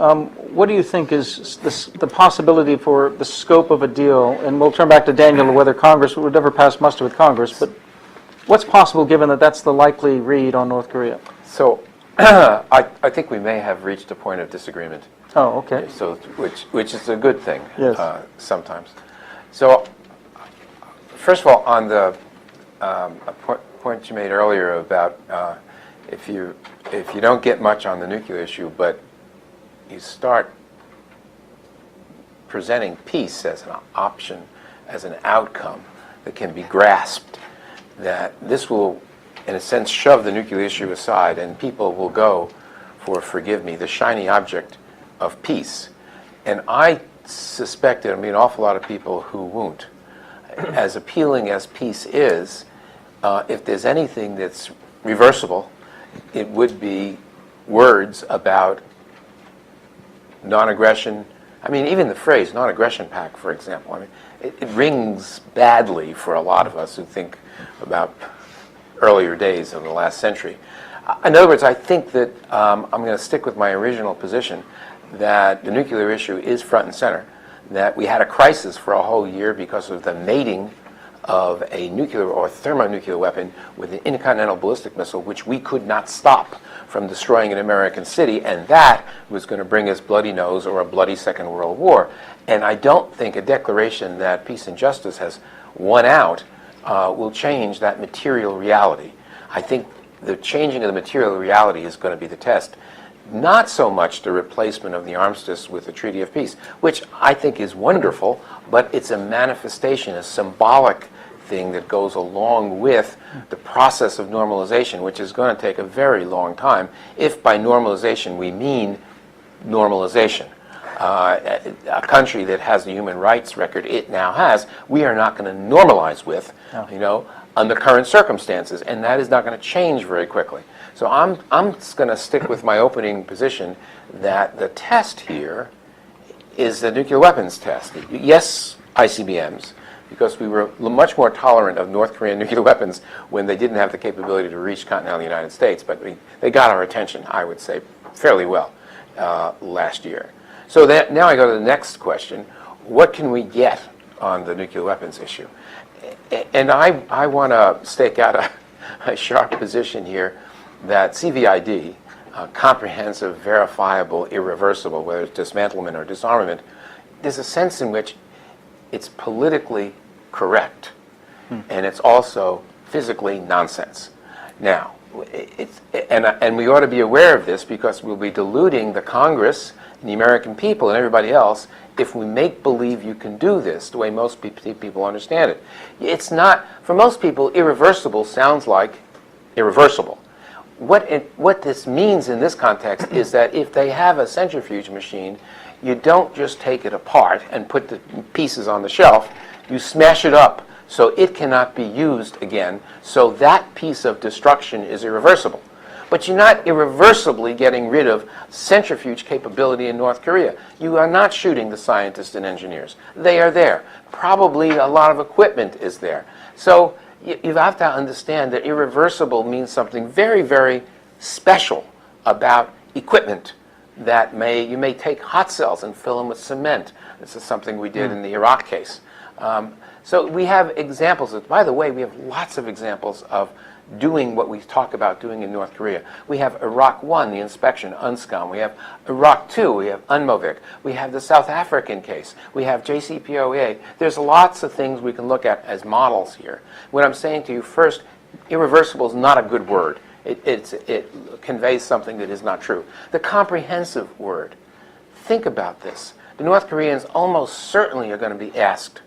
what do you think is the possibility for the scope of a deal? And we'll turn back to Daniel, whether Congress would ever pass muster with Congress, but what's possible given that that's the likely read on North Korea? So I think we may have reached a point of disagreement. Oh, okay. So which is a good thing. Yes. Sometimes. So first of all, on the point you made earlier about if you don't get much on the nuclear issue, but you start presenting peace as an option, as an outcome that can be grasped, that this will, in a sense, shove the nuclear issue aside, and people will go for, forgive me, the shiny object of peace. And I suspect there'll be an awful lot of people who won't. As appealing as peace is, if there's anything that's reversible, it would be words about non-aggression. I mean, even the phrase non-aggression pact, for example, I mean, it rings badly for a lot of us who think about earlier days of the last century. In other words, I think that I'm going to stick with my original position that the nuclear issue is front and center, that we had a crisis for a whole year because of the mating of a nuclear or thermonuclear weapon with an intercontinental ballistic missile, which we could not stop from destroying an American city, and that was going to bring us bloody nose or a bloody Second World War. And I don't think a declaration that peace and justice has won out will change that material reality. I think the changing of the material reality is going to be the test. Not so much the replacement of the armistice with the Treaty of Peace, which I think is wonderful, but it's a manifestation, a symbolic thing that goes along with the process of normalization, which is going to take a very long time, if by normalization we mean normalization. A country that has the human rights record it now has, we are not going to normalize with, under current circumstances, and that is not going to change very quickly. So I'm just going to stick with my opening position that the test here is the nuclear weapons test. Yes, ICBMs, because we were much more tolerant of North Korean nuclear weapons when they didn't have the capability to reach continental United States, but they got our attention, I would say, fairly well last year. So now I go to the next question. What can we get on the nuclear weapons issue? And I want to stake out a sharp position here that CVID, comprehensive, verifiable, irreversible, whether it's dismantlement or disarmament, there's a sense in which it's politically correct, and it's also physically nonsense. Now, and we ought to be aware of this because we'll be deluding the Congress and the American people and everybody else if we make believe you can do this the way most people understand it. It's not, for most people, irreversible sounds like irreversible. What this means in this context is that if they have a centrifuge machine, you don't just take it apart and put the pieces on the shelf, you smash it up so it cannot be used again, so that piece of destruction is irreversible. But you're not irreversibly getting rid of centrifuge capability in North Korea. You are not shooting the scientists and engineers. They are there. Probably a lot of equipment is there. So you have to understand that irreversible means something very, very special about equipment that you may take hot cells and fill them with cement. This is something we did in the Iraq case. So we have examples by the way, we have lots of examples of doing what we talk about doing in North Korea. We have Iraq 1, the inspection, UNSCOM. We have Iraq 2, we have UNMOVIC. We have the South African case. We have JCPOA. There's lots of things we can look at as models here. What I'm saying to you first, irreversible is not a good word. It conveys something that is not true. The comprehensive word, think about this. The North Koreans almost certainly are going to be asked.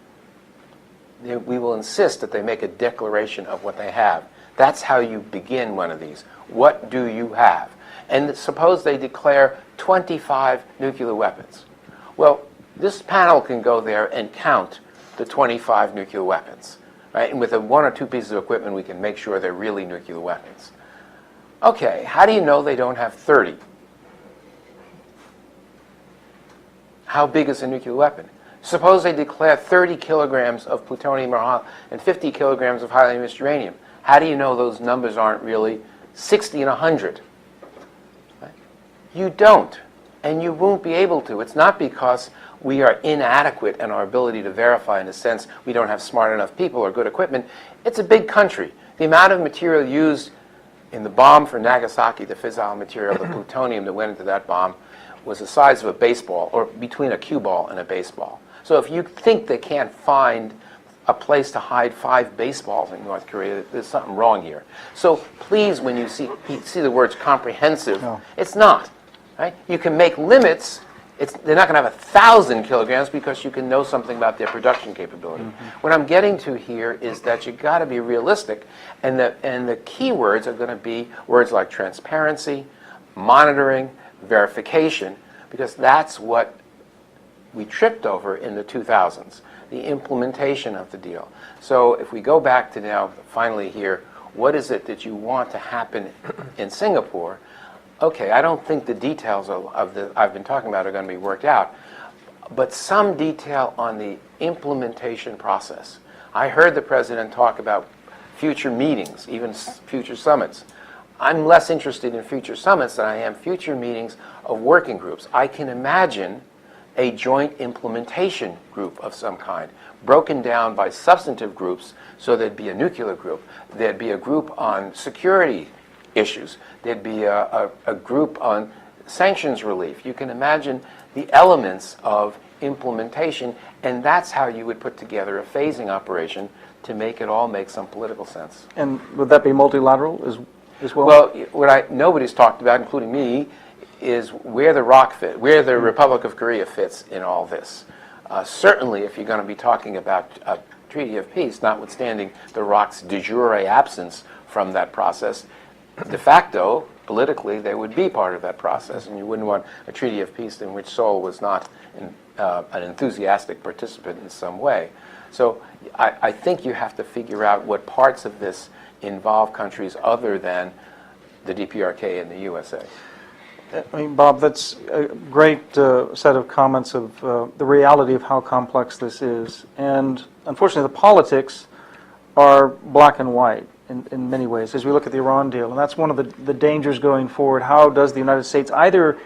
We will insist that they make a declaration of what they have. That's how you begin one of these. What do you have? And suppose they declare 25 nuclear weapons. Well, this panel can go there and count the 25 nuclear weapons. Right? And with one or two pieces of equipment, we can make sure they're really nuclear weapons. Okay, how do you know they don't have 30? How big is a nuclear weapon? Suppose they declare 30 kilograms of plutonium and 50 kilograms of highly enriched uranium. How do you know those numbers aren't really 60 and 100? Right? You don't, and you won't be able to. It's not because we are inadequate in our ability to verify in a sense we don't have smart enough people or good equipment. It's a big country. The amount of material used in the bomb for Nagasaki, the fissile material, the plutonium that went into that bomb, was the size of a baseball, or between a cue ball and a baseball. So if you think they can't find a place to hide 5 baseballs in North Korea, there's something wrong here. So please, when you see the words comprehensive, it's not. Right? You can make limits. They're not going to have 1,000 kilograms because you can know something about their production capability. What I'm getting to here is that you've got to be realistic, and the key words are going to be words like transparency, monitoring, verification, because that's what we tripped over in the 2000s, the implementation of the deal. So if we go back to now, finally here, what is it that you want to happen in Singapore? Okay, I don't think the details of the I've been talking about are going to be worked out, but some detail on the implementation process. I heard the president talk about future meetings, even future summits. I'm less interested in future summits than I am future meetings of working groups. I can imagine a joint implementation group of some kind, broken down by substantive groups, so there'd be a nuclear group, there'd be a group on security issues, there'd be a group on sanctions relief. You can imagine the elements of implementation, and that's how you would put together a phasing operation to make it all make some political sense. And would that be multilateral as well? Well, what nobody's talked about, including me, is where the ROC fit, where the Republic of Korea fits in all this. Certainly, if you're going to be talking about a treaty of peace, notwithstanding the ROC's de jure absence from that process, de facto, politically, they would be part of that process, and you wouldn't want a treaty of peace in which Seoul was not an enthusiastic participant in some way. So I think you have to figure out what parts of this involve countries other than the DPRK and the USA. I mean, Bob, that's a great set of comments of the reality of how complex this is. And unfortunately, the politics are black and white in many ways as we look at the Iran deal. And that's one of the dangers going forward. How does the United States either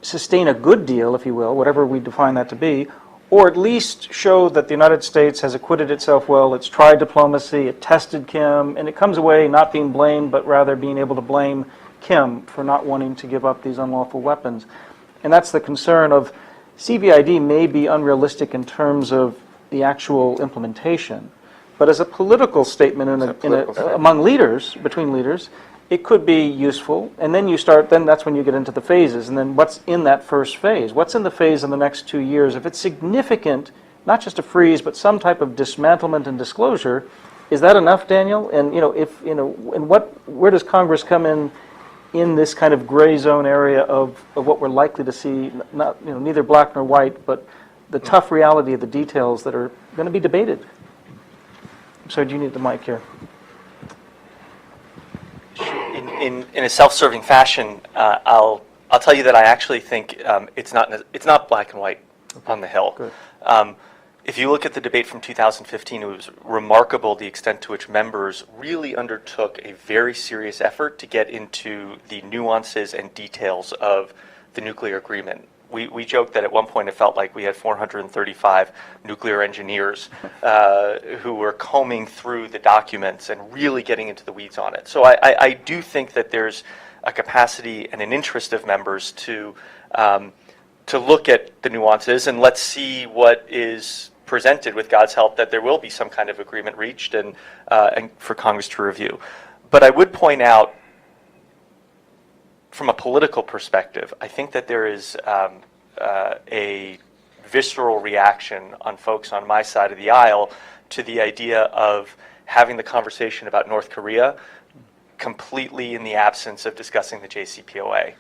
sustain a good deal, if you will, whatever we define that to be, or at least show that the United States has acquitted itself well, it's tried diplomacy, it tested Kim, and it comes away not being blamed, but rather being able to blame Kim for not wanting to give up these unlawful weapons. And that's the concern of CVID may be unrealistic in terms of the actual implementation, but as a political statement among leaders, between leaders, it could be useful. And then then that's when you get into the phases. And then what's in that first phase? What's in the phase in the next 2 years? If it's significant, not just a freeze, but some type of dismantlement and disclosure, is that enough, Daniel? And where does Congress come in this kind of gray zone area of what we're likely to see, not neither black nor white, but the tough reality of the details that are going to be debated? So do you need the mic here? In a self-serving fashion, I'll tell you that I actually think it's not black and white on the Hill. Good. If you look at the debate from 2015, it was remarkable the extent to which members really undertook a very serious effort to get into the nuances and details of the nuclear agreement. We joked that at one point it felt like we had 435 nuclear engineers who were combing through the documents and really getting into the weeds on it. So I do think that there's a capacity and an interest of members to look at the nuances, and let's see what is presented with God's help, that there will be some kind of agreement reached and for Congress to review. But I would point out, from a political perspective, I think that there is a visceral reaction on folks on my side of the aisle to the idea of having the conversation about North Korea completely in the absence of discussing the JCPOA.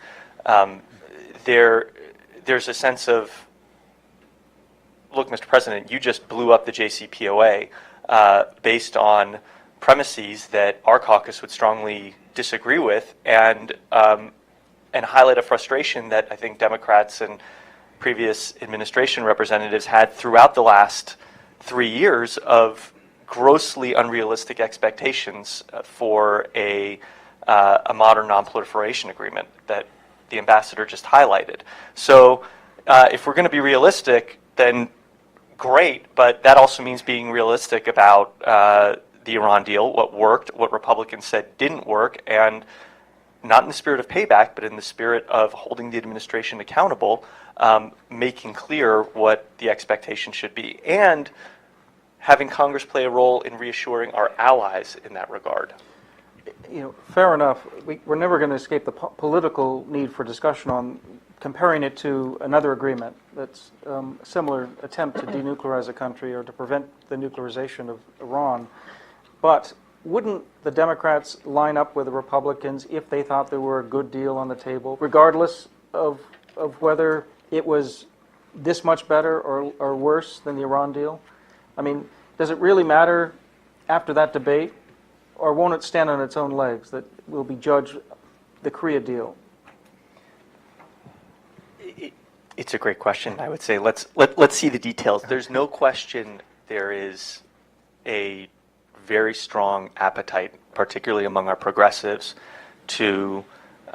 There's a sense of, look, Mr. President, you just blew up the JCPOA based on premises that our caucus would strongly disagree with, and highlight a frustration that I think Democrats and previous administration representatives had throughout the last 3 years of grossly unrealistic expectations for a modern non-proliferation agreement that the ambassador just highlighted. So if we're going to be realistic, then great, but that also means being realistic about the Iran deal, what worked, what Republicans said didn't work, and not in the spirit of payback, but in the spirit of holding the administration accountable, making clear what the expectation should be, and having Congress play a role in reassuring our allies in that regard. Fair enough. We're never going to escape the political need for discussion on comparing it to another agreement that's a similar attempt to denuclearize a country or to prevent the nuclearization of Iran. But wouldn't the Democrats line up with the Republicans if they thought there were a good deal on the table, regardless of whether it was this much better or worse than the Iran deal? I mean, does it really matter after that debate, or won't it stand on its own legs that will be judged the Korea deal? It's a great question. I would say let's see the details. There's no question there is a very strong appetite, particularly among our progressives, to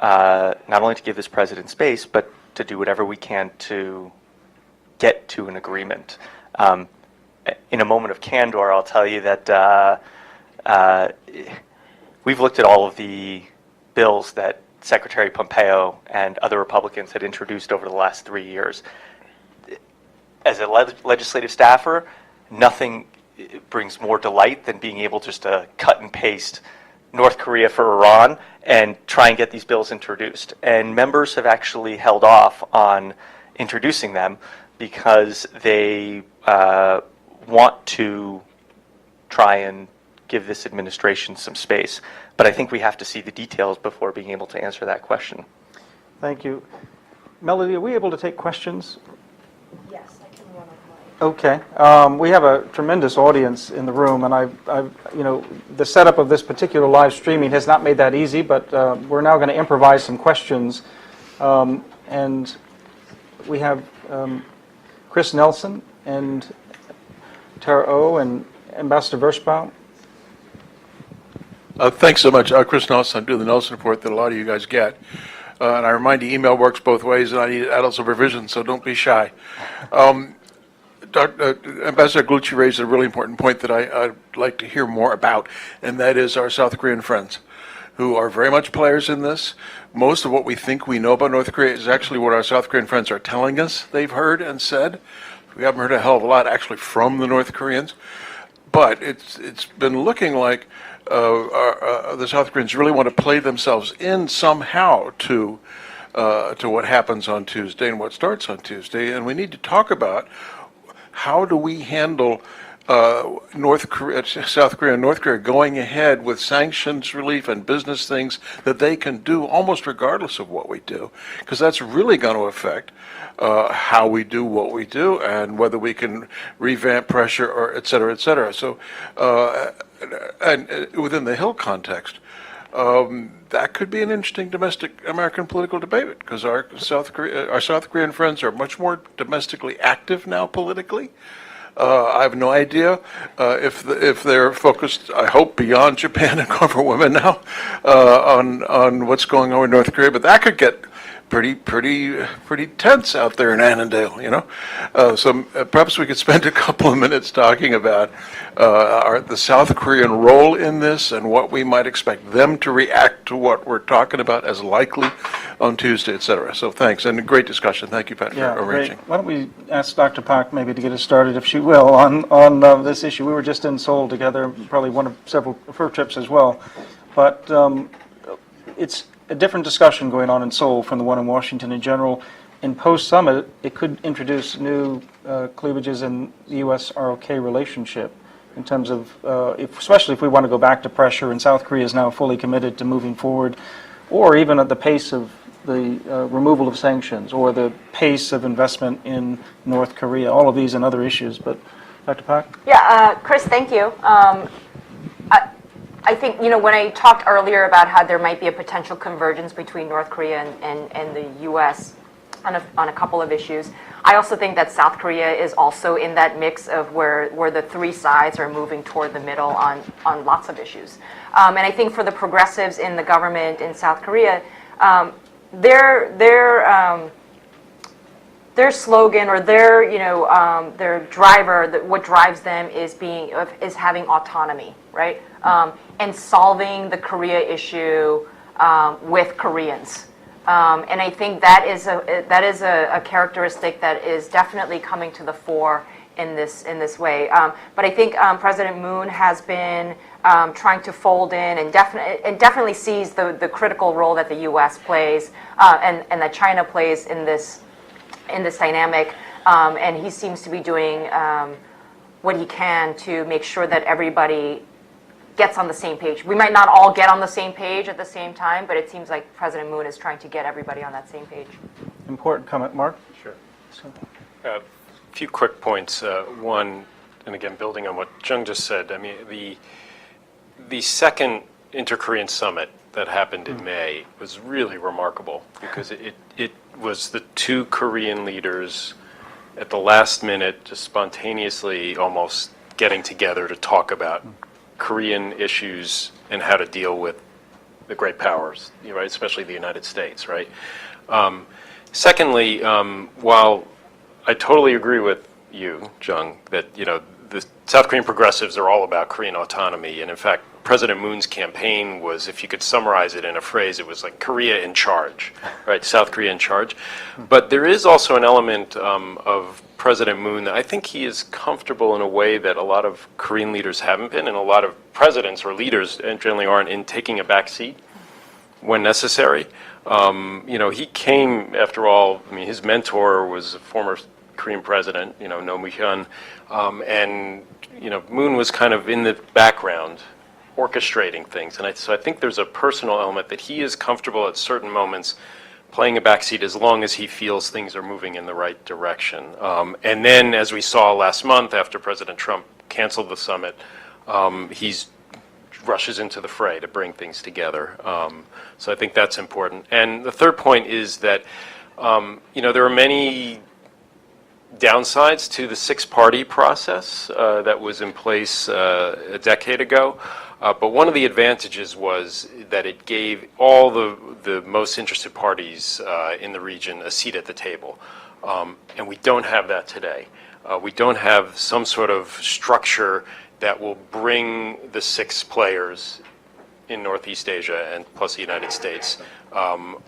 not only to give this president space, but to do whatever we can to get to an agreement. In a moment of candor, I'll tell you that we've looked at all of the bills that Secretary Pompeo and other Republicans had introduced over the last 3 years. As a legislative staffer, nothing brings more delight than being able just to cut and paste North Korea for Iran and try and get these bills introduced. And members have actually held off on introducing them because they want to try and give this administration some space. But I think we have to see the details before being able to answer that question. Thank you. Melody, are we able to take questions? Yes, I can run on Okay. We have a tremendous audience in the room, and the setup of this particular live streaming has not made that easy, but we're now going to improvise some questions. And we have Chris Nelson and Tara O and Ambassador Vershbaum. Thanks so much. Chris Nelson, I do the Nelson Report that a lot of you guys get. And I remind you, email works both ways, and I need adult supervision, so don't be shy. Ambassador Glucci raised a really important point that I'd like to hear more about, and that is our South Korean friends, who are very much players in this. Most of what we think we know about North Korea is actually what our South Korean friends are telling us they've heard and said. We haven't heard a hell of a lot actually from the North Koreans, but it's been looking like the South Koreans really want to play themselves in somehow to what happens on Tuesday and what starts on Tuesday, and we need to talk about how do we handle South Korea and North Korea going ahead with sanctions relief and business things that they can do almost regardless of what we do, because that's really going to affect how we do what we do and whether we can revamp pressure or et cetera, et cetera. So, and within the Hill context, that could be an interesting domestic American political debate, because our South Korean friends are much more domestically active now politically. I have no idea if they're focused, I hope, beyond Japan and corporate women now on what's going on in North Korea, but that could get pretty tense out there in Annandale, you know. So perhaps we could spend a couple of minutes talking about the South Korean role in this and what we might expect them to react to what we're talking about as likely on Tuesday, et cetera. So thanks, and a great discussion. Thank you, Pat, for arranging. Great. Why don't we ask Dr. Park maybe to get us started, if she will, on this issue. We were just in Seoul together, probably one of several of her trips as well. But it's a different discussion going on in Seoul from the one in Washington in general. In post-summit, it could introduce new cleavages in the U.S.-ROK relationship in terms of, especially if we want to go back to pressure, and South Korea is now fully committed to moving forward, or even at the pace of the removal of sanctions, or the pace of investment in North Korea, all of these and other issues. But Dr. Park? Yeah, Chris, thank you. I think, when I talked earlier about how there might be a potential convergence between North Korea and the U.S. on a couple of issues, I also think that South Korea is also in that mix of where the three sides are moving toward the middle on lots of issues. And I think for the progressives in the government in South Korea, their slogan or their driver, what drives them is having autonomy, right? And solving the Korea issue with Koreans. And I think that is a characteristic that is definitely coming to the fore in this way. But I think President Moon has been trying to fold in and definitely sees the critical role that the U.S. plays and that China plays in this dynamic. And he seems to be doing what he can to make sure that everybody gets on the same page. We might not all get on the same page at the same time, but it seems like President Moon is trying to get everybody on that same page. Important comment, Mark? Sure. A few quick points. One, and again, building on what Jung just said, I mean, the second Inter-Korean summit that happened in May was really remarkable because it was the two Korean leaders at the last minute just spontaneously almost getting together to talk about Korean issues and how to deal with the great powers, right? Especially the United States, right? Secondly, while I totally agree with you, Jung, that, the South Korean progressives are all about Korean autonomy. And in fact, President Moon's campaign was, if you could summarize it in a phrase, it was like Korea in charge, right? South Korea in charge. But there is also an element of President Moon that I think he is comfortable in a way that a lot of Korean leaders haven't been, and a lot of presidents or leaders generally aren't, in taking a back seat when necessary. He came, after all, his mentor was a former Korean president, Roh Moo-hyun, and, Moon was kind of in the background orchestrating things. And so I think there's a personal element that he is comfortable at certain moments playing a backseat as long as he feels things are moving in the right direction. And then, as we saw last month after President Trump canceled the summit, he's rushes into the fray to bring things together. So I think that's important. And the third point is that, there are many downsides to the six-party process that was in place a decade ago. But one of the advantages was that it gave all the most interested parties in the region a seat at the table. And we don't have that today. We don't have some sort of structure that will bring the six players in Northeast Asia and plus the United States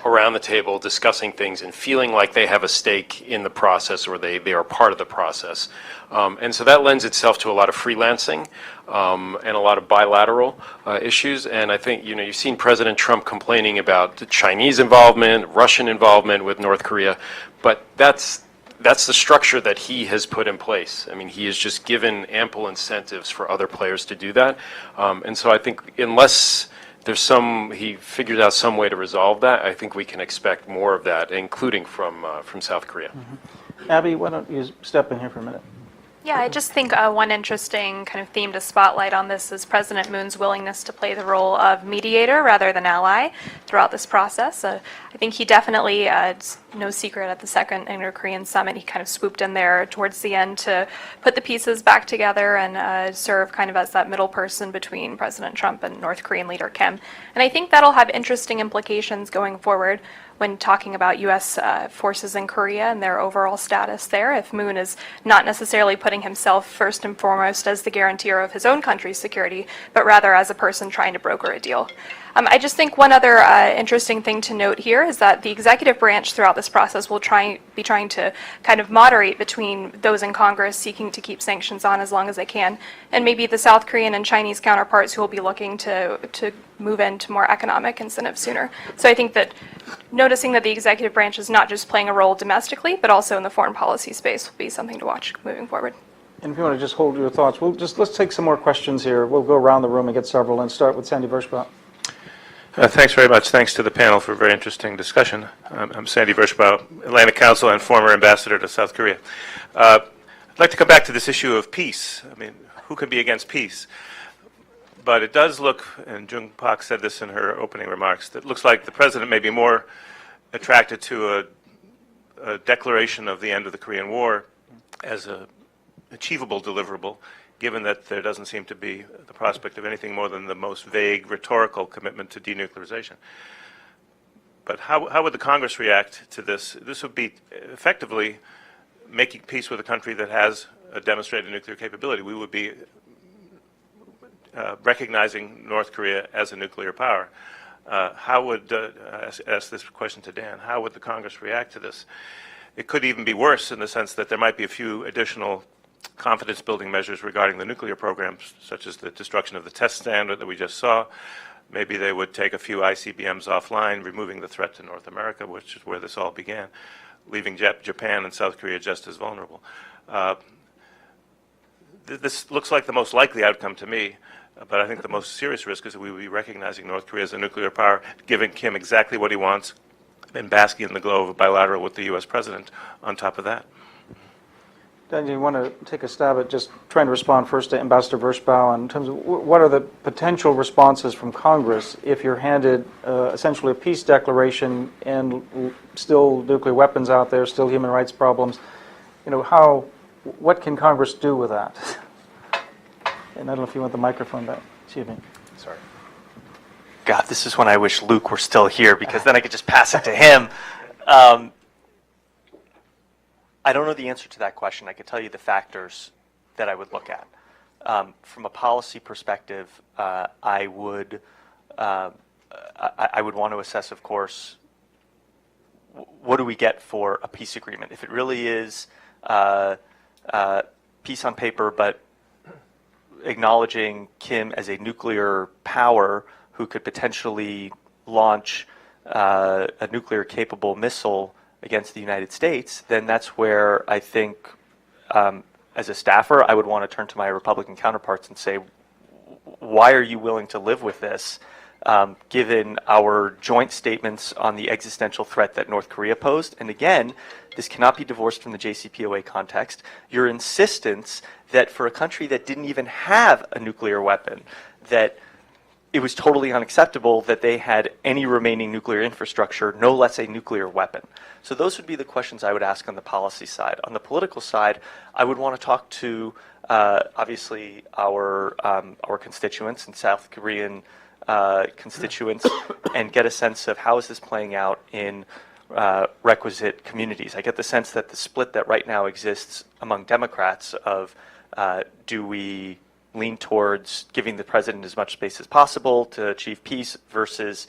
around the table discussing things and feeling like they have a stake in the process, or they are part of the process. And so that lends itself to a lot of freelancing and a lot of bilateral issues. And I think, you've seen President Trump complaining about the Chinese involvement, Russian involvement with North Korea, but that's the structure that he has put in place. He has just given ample incentives for other players to do that. And so I think unless he figured out some way to resolve that, I think we can expect more of that, including from South Korea. Mm-hmm. Abby, why don't you step in here for a minute? Yeah, I just think one interesting kind of theme to spotlight on this is President Moon's willingness to play the role of mediator rather than ally throughout this process. I think he definitely, it's no secret, at the second Indo-Korean summit, he kind of swooped in there towards the end to put the pieces back together and serve kind of as that middle person between President Trump and North Korean leader Kim. And I think that'll have interesting implications going forward when talking about U.S. forces in Korea and their overall status there, if Moon is not necessarily putting himself first and foremost as the guarantor of his own country's security, but rather as a person trying to broker a deal. I just think one other interesting thing to note here is that the executive branch throughout this process will be trying to kind of moderate between those in Congress seeking to keep sanctions on as long as they can, and maybe the South Korean and Chinese counterparts who will be looking to move into more economic incentives sooner. So I think that noticing that the executive branch is not just playing a role domestically, but also in the foreign policy space will be something to watch moving forward. And if you want to just hold your thoughts, let's take some more questions here. We'll go around the room and get several, and start with Sandy Vershbout. Thanks very much. Thanks to the panel for a very interesting discussion. I'm Sandy Vershbout, Atlantic Council and former ambassador to South Korea. I'd like to come back to this issue of peace. Who can be against peace? But it does look, and Jung Pak said this in her opening remarks, that it looks like the president may be more attracted to a declaration of the end of the Korean War as an achievable deliverable, given that there doesn't seem to be the prospect of anything more than the most vague rhetorical commitment to denuclearization. But how would the Congress react to this? This would be effectively making peace with a country that has a demonstrated nuclear capability. We would be recognizing North Korea as a nuclear power. How would, ask this question to Dan, how would the Congress react to this? It could even be worse in the sense that there might be a few additional confidence-building measures regarding the nuclear programs, such as the destruction of the test standard that we just saw. Maybe they would take a few ICBMs offline, removing the threat to North America, which is where this all began, leaving Japan and South Korea just as vulnerable. This looks like the most likely outcome to me, but I think the most serious risk is that we will be recognizing North Korea as a nuclear power, giving Kim exactly what he wants, and basking in the glow of a bilateral with the U.S. president on top of that. Dan, you want to take a stab at just trying to respond first to Ambassador Vershbout in terms of what are the potential responses from Congress if you're handed essentially a peace declaration and still nuclear weapons out there, still human rights problems? What can Congress do with that? And I don't know if you want the microphone back. Excuse me. Sorry. God, this is when I wish Luke were still here, because then I could just pass it to him. I don't know the answer to that question. I could tell you the factors that I would look at. From a policy perspective, I would want to assess, of course, what do we get for a peace agreement? If it really is peace on paper, but acknowledging Kim as a nuclear power who could potentially launch a nuclear-capable missile against the United States, then that's where I think, as a staffer, I would want to turn to my Republican counterparts and say, why are you willing to live with this, given our joint statements on the existential threat that North Korea posed? And again, this cannot be divorced from the JCPOA context. Your insistence that for a country that didn't even have a nuclear weapon, that it was totally unacceptable that they had any remaining nuclear infrastructure, no less a nuclear weapon. So those would be the questions I would ask on the policy side. On the political side, I would want to talk to, obviously, our constituents and South Korean constituents and get a sense of how is this playing out in requisite communities. I get the sense that the split that right now exists among Democrats of do we lean towards giving the president as much space as possible to achieve peace versus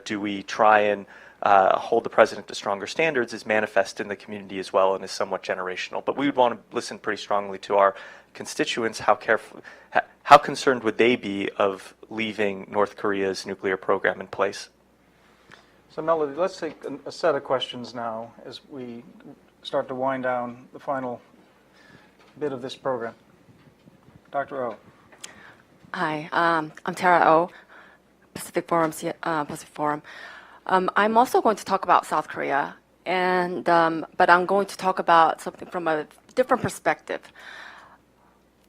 do we try and hold the president to stronger standards is manifest in the community as well and is somewhat generational. But we would want to listen pretty strongly to our constituents. How concerned would they be of leaving North Korea's nuclear program in place? So Melody, let's take a set of questions now as we start to wind down the final bit of this program. Dr. O. Hi, I'm Tara O, Pacific Forum. I'm also going to talk about South Korea, but I'm going to talk about something from a different perspective.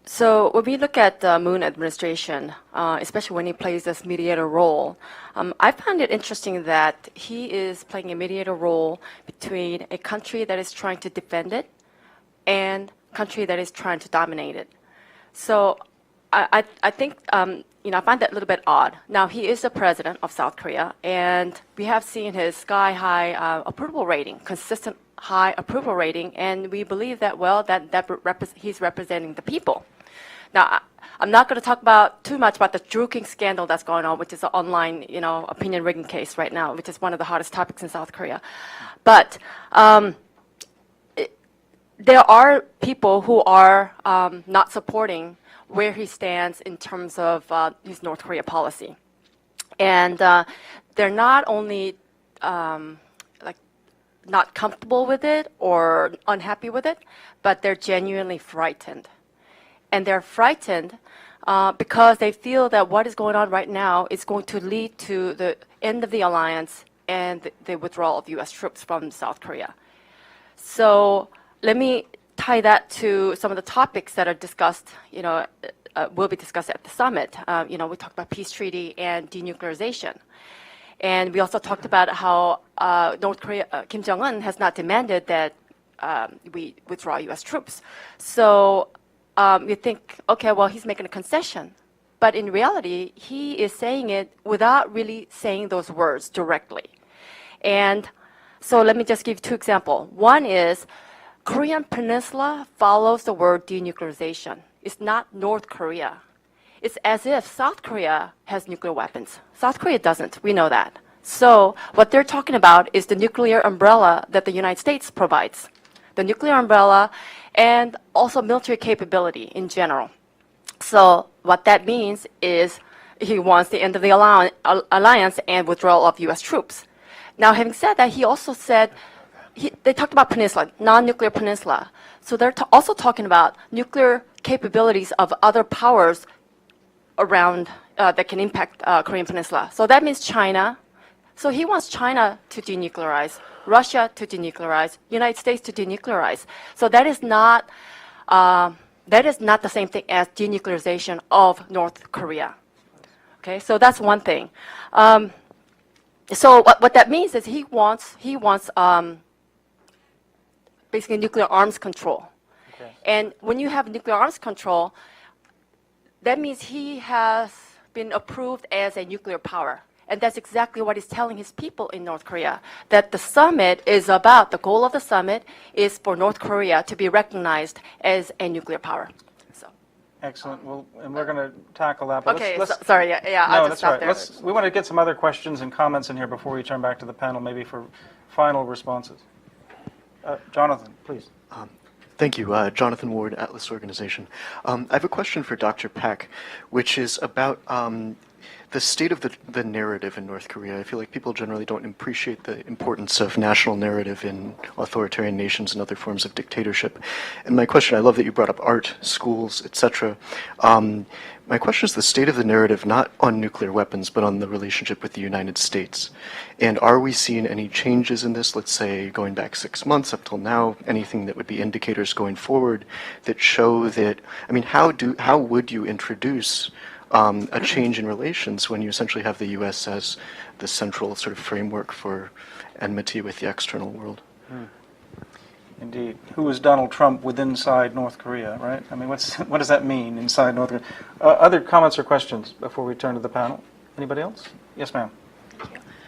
So when we look at the Moon administration, especially when he plays this mediator role, I find it interesting that he is playing a mediator role between a country that is trying to defend it and a country that is trying to dominate it. So I think, I find that a little bit odd. Now, he is the president of South Korea, and we have seen his sky-high approval rating, consistent high approval rating, and we believe that, well, he's representing the people. Now, I'm not going to talk too much about the Druking scandal that's going on, which is an online, opinion rigging case right now, which is one of the hottest topics in South Korea. But there are people who are not supporting where he stands in terms of his North Korea policy. And they're not only not comfortable with it or unhappy with it, but they're genuinely frightened. And they're frightened because they feel that what is going on right now is going to lead to the end of the alliance and the withdrawal of U.S. troops from South Korea. So let me tie that to some of the topics that are discussed, will be discussed at the summit. We talked about peace treaty and denuclearization. And we also talked about how North Korea, Kim Jong-un has not demanded that we withdraw U.S. troops. So you think, okay, well, he's making a concession. But in reality, he is saying it without really saying those words directly. And so let me just give 2 examples. One is Korean Peninsula follows the word denuclearization. It's not North Korea. It's as if South Korea has nuclear weapons. South Korea doesn't. We know that. So what they're talking about is the nuclear umbrella that the United States provides. The nuclear umbrella and also military capability in general. So what that means is he wants the end of the alliance and withdrawal of U.S. troops. Now, having said that, he also said, they talked about peninsula, non-nuclear peninsula. So they're also talking about nuclear capabilities of other powers around that can impact Korean Peninsula. So that means China. So he wants China to denuclearize, Russia to denuclearize, United States to denuclearize. So that is not the same thing as denuclearization of North Korea. Okay, so that's one thing. So what that means is he wants basically nuclear arms control. Okay. And when you have nuclear arms control, that means he has been approved as a nuclear power. And that's exactly what he's telling his people in North Korea, that the summit is about, the goal of the summit is for North Korea to be recognized as a nuclear power. So. Excellent. Well, and we're going to tackle that. But Okay, let's, sorry, yeah, I'll no, just that's stop right. there. We want to get some other questions and comments in here before we turn back to the panel, maybe for final responses. Jonathan, please. Thank you. Jonathan Ward, Atlas Organization. I have a question for Dr. Peck, which is about the state of the narrative in North Korea. I feel like people generally don't appreciate the importance of national narrative in authoritarian nations and other forms of dictatorship. And my question, I love that you brought up art, schools, etc. My question is the state of the narrative not on nuclear weapons, but on the relationship with the United States. And are we seeing any changes in this, let's say, going back 6 months up till now, anything that would be indicators going forward that show that, I mean, how would you introduce a change in relations when you essentially have the U.S. as the central sort of framework for enmity with the external world? Indeed. Who is Donald Trump with inside North Korea, right? I mean, what does that mean, inside North Korea? Other comments or questions before we turn to the panel? Anybody else? Yes, ma'am.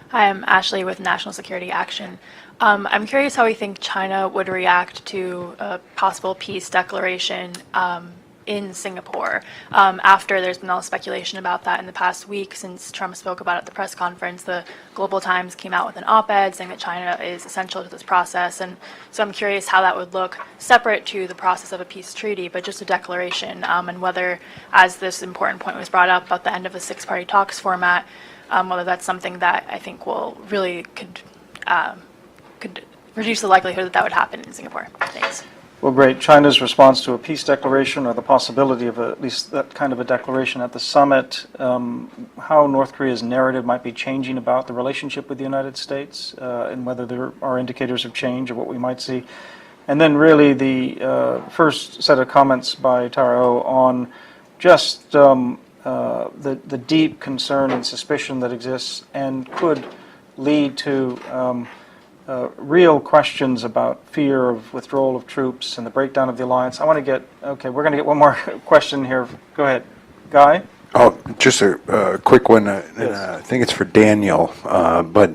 Hi, I'm Ashley with National Security Action. I'm curious how we think China would react to a possible peace declaration in Singapore after there's been all speculation about that in the past week since Trump spoke about it at the press conference. The Global Times came out with an op-ed saying that China is essential to this process, and so I'm curious how that would look separate to the process of a peace treaty, but just a declaration, and whether, as this important point was brought up about the end of the six-party talks format, whether that's something that I think will really could reduce the likelihood that that would happen in Singapore. Thanks. Well, great. China's response to a peace declaration, or the possibility of at least that kind of a declaration at the summit, how North Korea's narrative might be changing about the relationship with the United States, and whether there are indicators of change or what we might see. And then really the first set of comments by Taro on just the deep concern and suspicion that exists and could lead to real questions about fear of withdrawal of troops and the breakdown of the alliance. We're going to get one more question here. Go ahead. Guy? Oh, just a quick one. Yes. I think it's for Daniel. I'm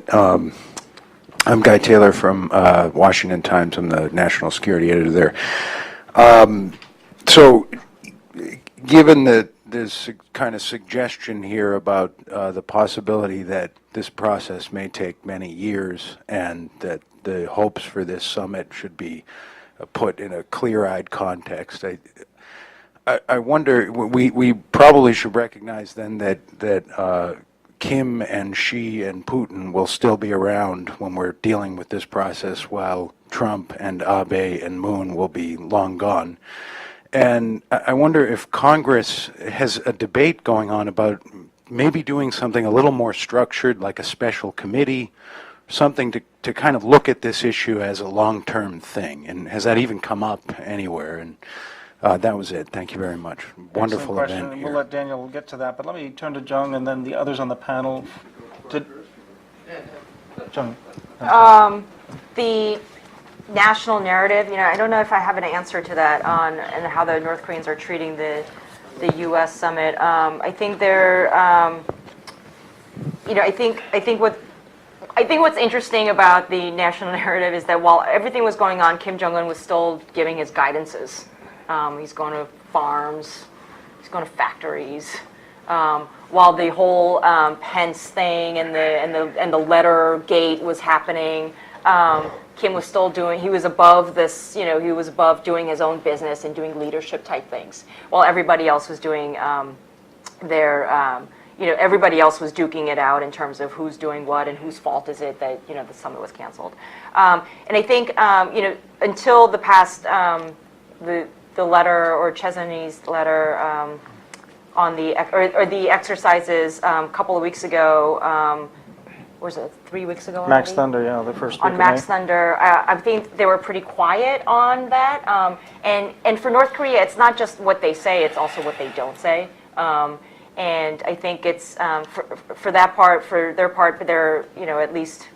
Guy Taylor from Washington Times. I'm the national security editor there. So, given that there's kind of suggestion here about the possibility that this process may take many years and that the hopes for this summit should be put in a clear-eyed context, I wonder, we probably should recognize then that Kim and Xi and Putin will still be around when we're dealing with this process, while Trump and Abe and Moon will be long gone. And I wonder if Congress has a debate going on about maybe doing something a little more structured, like a special committee, something to kind of look at this issue as a long-term thing. And has that even come up anywhere? And that was it. Thank you very much. Wonderful Excellent question. event And here. we'll let Daniel get to that, but let me turn to Jung and then the others on the panel. Jung. The national narrative, I don't know if I have an answer to that on and how the North Koreans are treating the U.S. summit. I think they're, I think what's interesting about the national narrative is that while everything was going on, Kim Jong-un was still giving his guidances. He's going to farms, he's going to factories. While the whole Pence thing and the letter gate was happening, Kim was still he was above this, he was above doing his own business and doing leadership type things, while everybody else was doing everybody else was duking it out in terms of who's doing what and whose fault is it that, the summit was canceled. And I think, until the past, the letter, or Chesney's letter, on the exercises a couple of weeks ago, was it 3 weeks ago already? Max Thunder, yeah, the first week On of Max May. Thunder, I think they were pretty quiet on that. And for North Korea, it's not just what they say; it's also what they don't say. And I think it's for that part, for their part, they're at least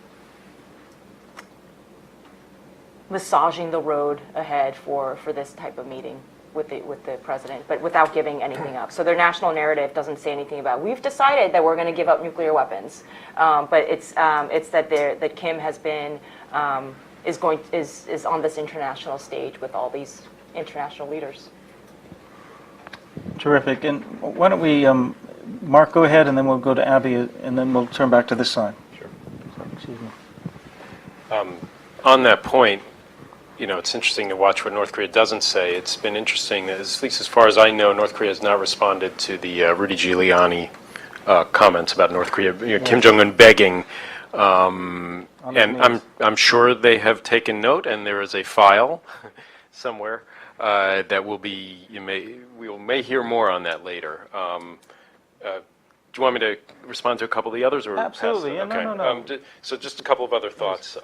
massaging the road ahead for this type of meeting. with the president, but without giving anything up. So their national narrative doesn't say anything about, we've decided that we're going to give up nuclear weapons, but it's that Kim has been is on this international stage with all these international leaders. Terrific. And why don't we, Mark, go ahead, and then we'll go to Abby, and then we'll turn back to this side. Sure. Excuse me. On that point, it's interesting to watch what North Korea doesn't say. It's been interesting, at least as far as I know, North Korea has not responded to the Rudy Giuliani comments about North Korea, Kim Jong-un begging. And I'm sure they have taken note, and there is a file somewhere that will be, we may hear more on that later. Do you want me to respond to a couple of the others? Or Absolutely. Yeah, okay. No. So just a couple of other thoughts.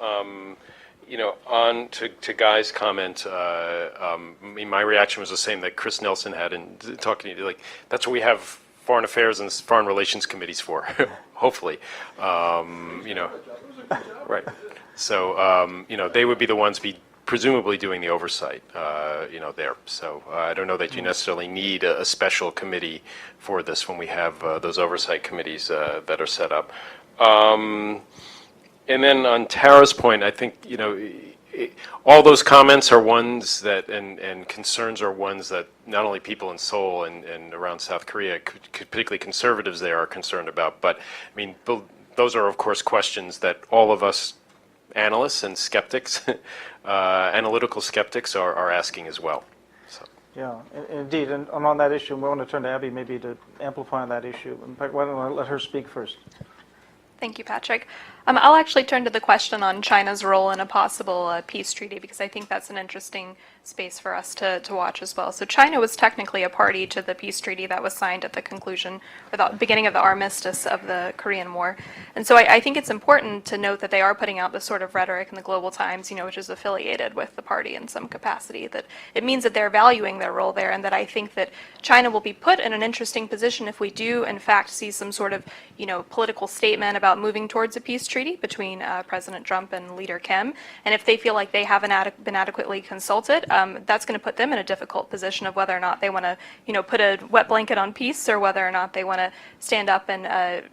On to Guy's comment, my reaction was the same that Chris Nelson had in talking to you. Like, that's what we have foreign affairs and foreign relations committees for, hopefully. Right. So, they would be the ones presumably doing the oversight, there. So I don't know that you necessarily need a special committee for this when we have those oversight committees that are set up. And then on Tara's point, I think, all those comments are ones that, and concerns are ones that not only people in Seoul and around South Korea, particularly conservatives there, are concerned about. But, those are, of course, questions that all of us analysts and skeptics, analytical skeptics, are asking as well. So. Yeah, indeed. And on that issue, we want to turn to Abby maybe to amplify on that issue. In fact, why don't I let her speak first? Thank you, Patrick. I'll actually turn to the question on China's role in a possible peace treaty, because I think that's an interesting space for us to watch as well. So China was technically a party to the peace treaty that was signed at the conclusion, or the beginning of the armistice of the Korean War. And so I think it's important to note that they are putting out this sort of rhetoric in the Global Times, which is affiliated with the party in some capacity, that it means that they're valuing their role there, and that I think that China will be put in an interesting position if we do, in fact, see some sort of, political statement about moving towards a peace treaty between President Trump and Leader Kim. And if they feel like they haven't been adequately consulted, that's going to put them in a difficult position of whether or not they want to, put a wet blanket on peace, or whether or not they want to stand up and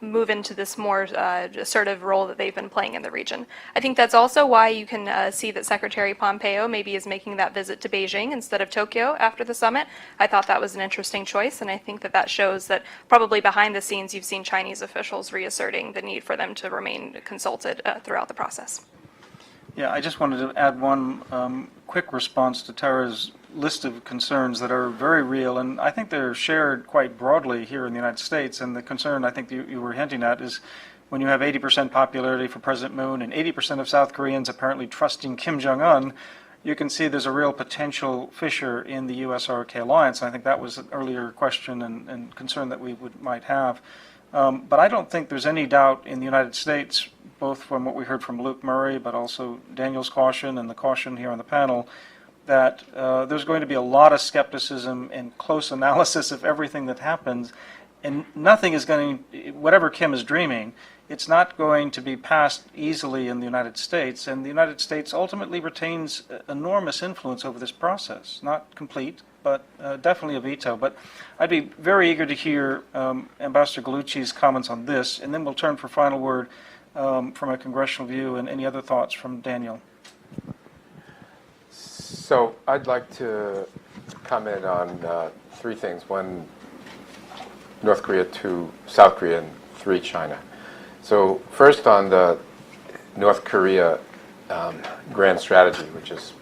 move into this more assertive role that they've been playing in the region. I think that's also why you can see that Secretary Pompeo maybe is making that visit to Beijing instead of Tokyo after the summit. I thought that was an interesting choice, and I think that shows that probably behind the scenes you've seen Chinese officials reasserting the need for them to remain consulted throughout the process. Yeah, I just wanted to add one quick response to Tara's list of concerns that are very real, and I think they're shared quite broadly here in the United States. And the concern I think you were hinting at is when you have 80% popularity for President Moon and 80% of South Koreans apparently trusting Kim Jong-un, you can see there's a real potential fissure in the U.S.-RK alliance. And I think that was an earlier question and concern that we might have. But I don't think there's any doubt in the United States, both from what we heard from Luke Murray, but also Daniel's caution and the caution here on the panel, that there's going to be a lot of skepticism and close analysis of everything that happens, and nothing is going to, whatever Kim is dreaming, it's not going to be passed easily in the United States, and the United States ultimately retains enormous influence over this process. Not complete, but definitely a veto. But I'd be very eager to hear Ambassador Gallucci's comments on this, and then we'll turn for final word from a congressional view and any other thoughts from Daniel. So I'd like to comment on three things. One, North Korea, two, South Korea, and three, China. So first on the North Korea grand strategy, which is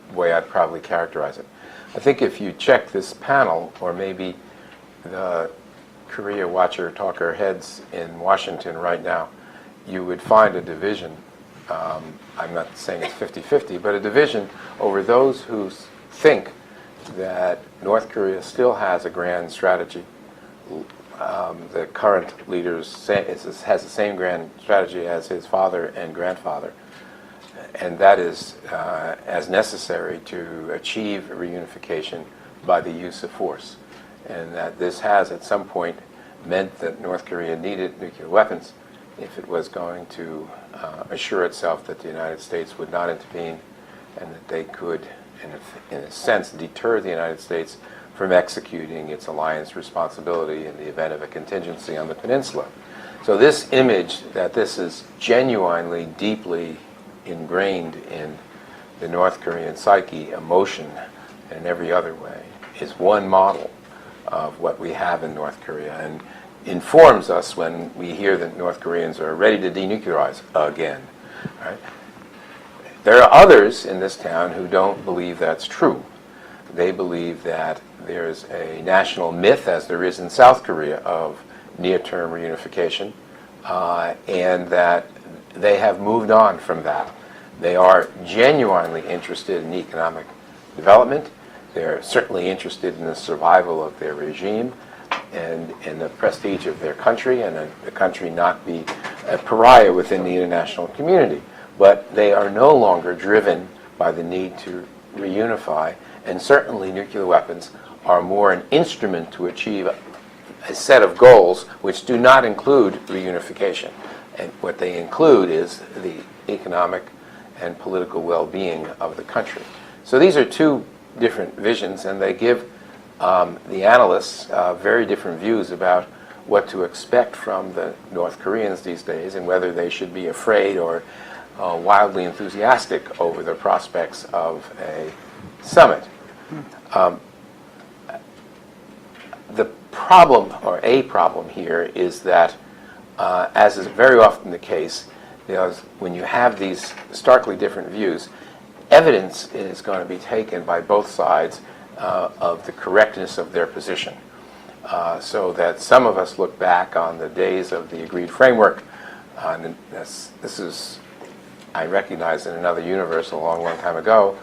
the way I'd probably characterize it. I think if you check this panel, or maybe the Korea watcher talker heads in Washington right now, you would find a division. I'm not saying it's 50-50, but a division over those who think that North Korea still has a grand strategy. The current leader has the same grand strategy as his father and grandfather, and that is as necessary to achieve reunification by the use of force, and that this has at some point meant that North Korea needed nuclear weapons if it was going to assure itself that the United States would not intervene and that they could in a sense, deter the United States from executing its alliance responsibility in the event of a contingency on the peninsula. So this image that this is genuinely, deeply ingrained in the North Korean psyche, emotion, and every other way, is one model of what we have in North Korea, and informs us when we hear that North Koreans are ready to denuclearize again. Right? There are others in this town who don't believe that's true. They believe that there's a national myth, as there is in South Korea, of near-term reunification, and that they have moved on from that. They are genuinely interested in economic development. They're certainly interested in the survival of their regime and in the prestige of their country, and the country not be a pariah within the international community. But they are no longer driven by the need to reunify, and certainly nuclear weapons are more an instrument to achieve a set of goals which do not include reunification. And what they include is the economic and political well-being of the country. So these are two different visions, and they give the analysts very different views about what to expect from the North Koreans these days, and whether they should be afraid or wildly enthusiastic over the prospects of a summit. The problem, or a problem here, is that, as is very often the case, when you have these starkly different views, evidence is going to be taken by both sides of the correctness of their position. So that some of us look back on the days of the agreed framework, and this is, I recognize, in another universe a long, long time ago,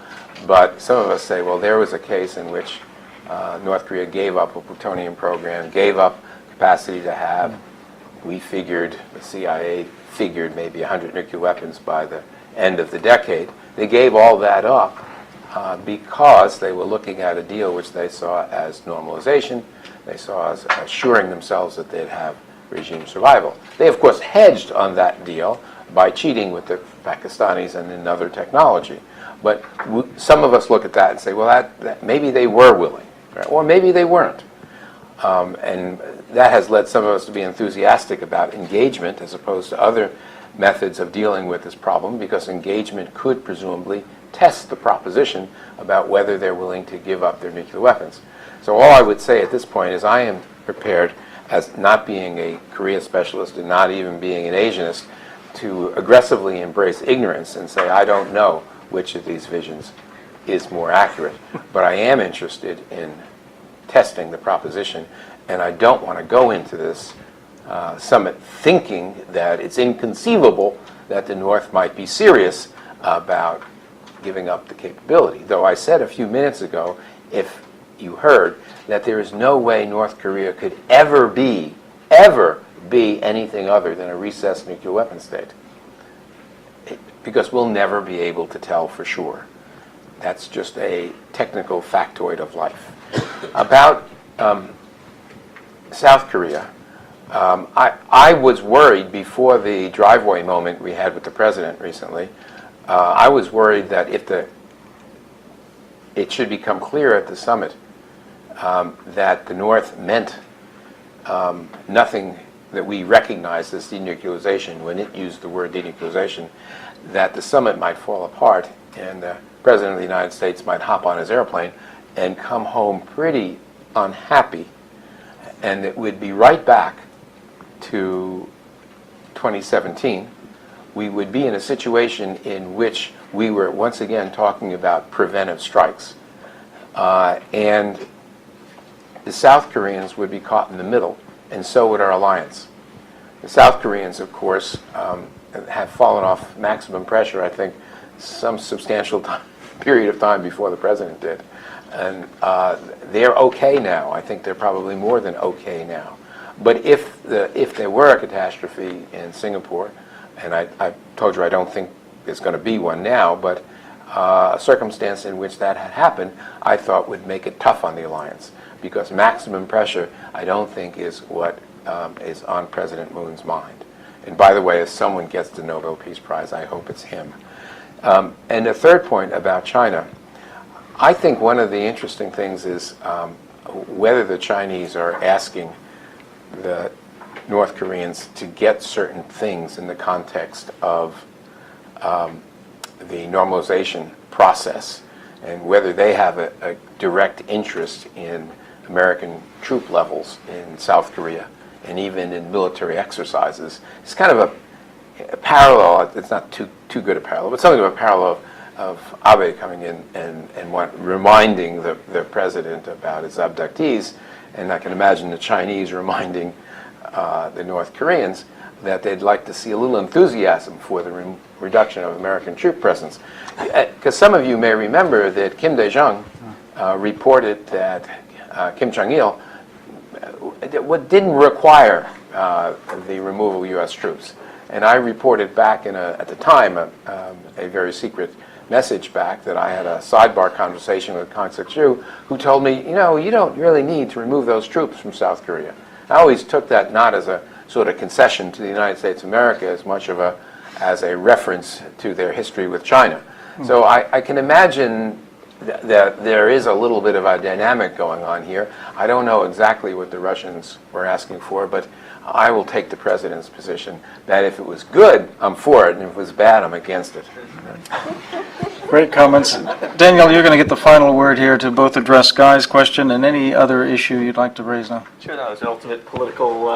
but some of us say, well, there was a case in which North Korea gave up a plutonium program, gave up capacity to have, we figured, the CIA figured maybe 100 nuclear weapons by the end of the decade. They gave all that up because they were looking at a deal which they saw as normalization. They saw as assuring themselves that they'd have regime survival. They, of course, hedged on that deal by cheating with the Pakistanis and another technology. But some of us look at that and say, well, that maybe they were willing, right? Or maybe they weren't. And that has led some of us to be enthusiastic about engagement as opposed to other methods of dealing with this problem, because engagement could presumably test the proposition about whether they're willing to give up their nuclear weapons. So all I would say at this point is I am prepared, as not being a Korea specialist and not even being an Asianist, to aggressively embrace ignorance and say I don't know which of these visions is more accurate. But I am interested in testing the proposition, and I don't want to go into this summit thinking that it's inconceivable that the North might be serious about giving up the capability. Though I said a few minutes ago, if you heard, that there is no way North Korea could ever be anything other than a recessed nuclear weapon state. Because we'll never be able to tell for sure. That's just a technical factoid of life. About South Korea, I was worried before the driveway moment we had with the president recently. I was worried that if it should become clear at the summit that the North meant nothing that we recognized as denuclearization when it used the word denuclearization, that the summit might fall apart and the President of the United States might hop on his airplane and come home pretty unhappy, and it would be right back to 2017. We would be in a situation in which we were once again talking about preventive strikes. And the South Koreans would be caught in the middle, and so would our alliance. The South Koreans, of course, have fallen off maximum pressure, I think, some substantial period of time before the president did. And they're okay now. I think they're probably more than okay now. But if there were a catastrophe in Singapore, and I told you I don't think there's going to be one now, but a circumstance in which that had happened, I thought would make it tough on the alliance. Because maximum pressure, I don't think, is what is on President Moon's mind. And by the way, if someone gets the Nobel Peace Prize, I hope it's him. And the third point about China, I think one of the interesting things is whether the Chinese are asking the North Koreans to get certain things in the context of the normalization process, and whether they have a direct interest in American troop levels in South Korea and even in military exercises. It's kind of a parallel. It's not too good a parallel, but something of a parallel of Abe coming in and reminding the president about his abductees, and I can imagine the Chinese reminding the North Koreans that they'd like to see a little enthusiasm for the reduction of American troop presence. Because some of you may remember that Kim Dae-jung reported that Kim Jong-il didn't require the removal of U.S. troops. And I reported back at the time a very secret message back that I had a sidebar conversation with Kang Sik-ju, who told me, you know, you don't really need to remove those troops from South Korea. I always took that not as a sort of concession to the United States of America as much of as a reference to their history with China. So I can imagine that there is a little bit of a dynamic going on here. I don't know exactly what the Russians were asking for, but I will take the president's position that if it was good, I'm for it, and if it was bad, I'm against it. Great comments. Daniel, you're going to get the final word here to both address Guy's question and any other issue you'd like to raise now. Sure, that was an ultimate political,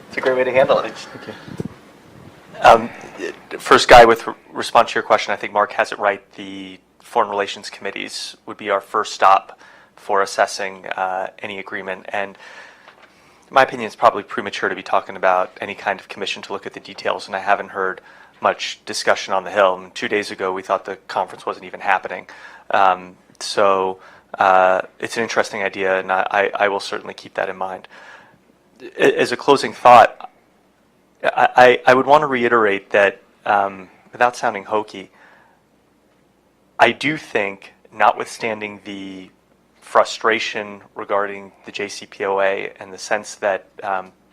it's a great way to handle it. First, Guy, with response to your question, I think Mark has it right. The Foreign Relations Committees would be our first stop for assessing any agreement. And in my opinion, it's probably premature to be talking about any kind of commission to look at the details, and I haven't heard much discussion on the Hill. And 2 days ago, we thought the conference wasn't even happening. So it's an interesting idea, and I will certainly keep that in mind. As a closing thought, I would want to reiterate that, without sounding hokey, I do think, notwithstanding the frustration regarding the JCPOA and the sense that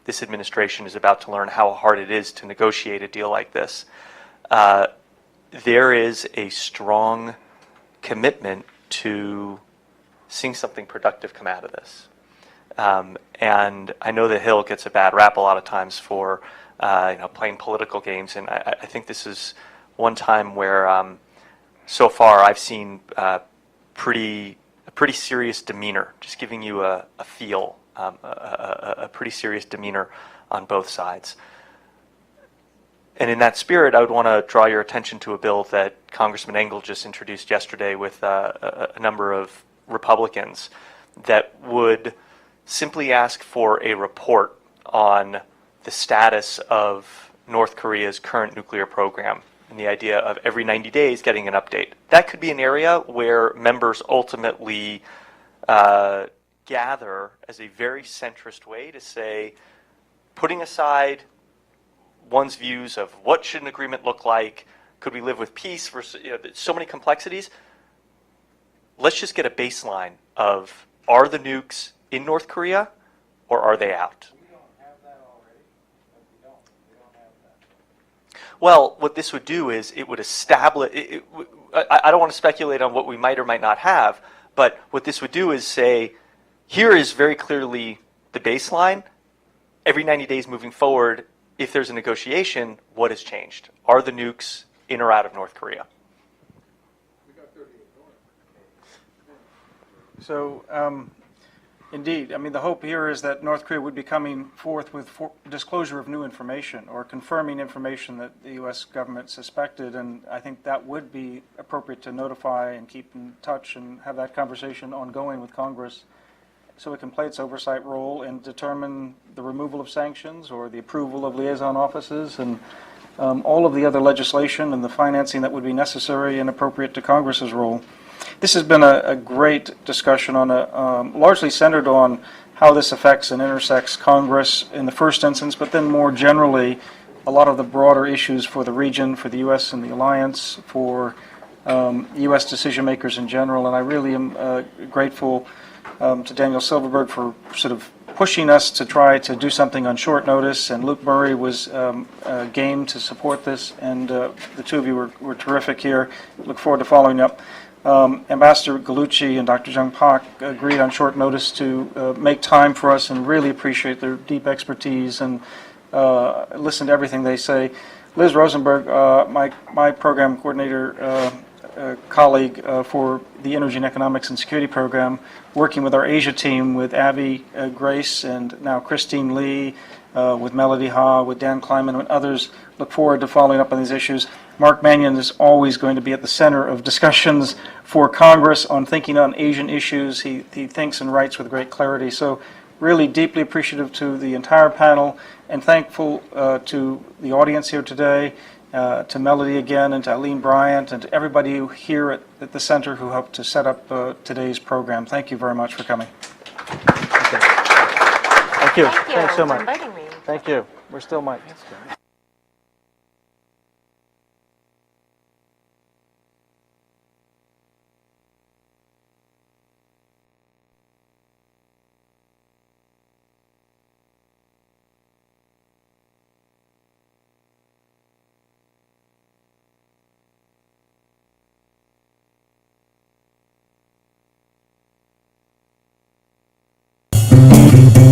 this administration is about to learn how hard it is to negotiate a deal like this, there is a strong commitment to seeing something productive come out of this. And I know the Hill gets a bad rap a lot of times for playing political games, and I think this is one time where so far I've seen a pretty serious demeanor, just giving you a feel, a pretty serious demeanor on both sides. And in that spirit, I would want to draw your attention to a bill that Congressman Engel just introduced yesterday with a number of Republicans that would simply ask for a report on the status of North Korea's current nuclear program and the idea of every 90 days getting an update. That could be an area where members ultimately gather as a very centrist way to say, putting aside one's views of what should an agreement look like, could we live with peace versus so many complexities, let's just get a baseline of, are the nukes in North Korea or are they out? We don't have that already, but we don't have that. Well, what this would do is it would establish, I don't want to speculate on what we might or might not have, but what this would do is say, here is very clearly the baseline. Every 90 days moving forward, if there's a negotiation, what has changed? Are the nukes in or out of North Korea? So, indeed, I mean, the hope here is that North Korea would be coming forth with disclosure of new information or confirming information that the U.S. government suspected, and I think that would be appropriate to notify and keep in touch and have that conversation ongoing with Congress so it can play its oversight role and determine the removal of sanctions or the approval of liaison offices and all of the other legislation and the financing that would be necessary and appropriate to Congress's role. This has been a great discussion on largely centered on how this affects and intersects Congress in the first instance, but then more generally, a lot of the broader issues for the region, for the U.S. and the alliance, for U.S. decision makers in general. And I really am grateful to Daniel Silverberg for sort of pushing us to try to do something on short notice, and Luke Murray was game to support this, and the two of you were terrific here. Look forward to following up. Ambassador Gallucci and Dr. Jung Pak agreed on short notice to make time for us, and really appreciate their deep expertise and listen to everything they say. Liz Rosenberg, my program coordinator colleague for the Energy and Economics and Security Program, working with our Asia team with Abby Grace and now Christine Lee, with Melody Ha, with Dan Kleiman and others. Look forward to following up on these issues. Mark Mannion is always going to be at the center of discussions for Congress on thinking on Asian issues. He thinks and writes with great clarity. So really deeply appreciative to the entire panel, and thankful to the audience here today, to Melody again, and to Eileen Bryant, and to everybody here at the center who helped to set up today's program. Thank you very much for coming. Thank you. Thank you Thanks so for much. inviting me. Thank you. We're still mic.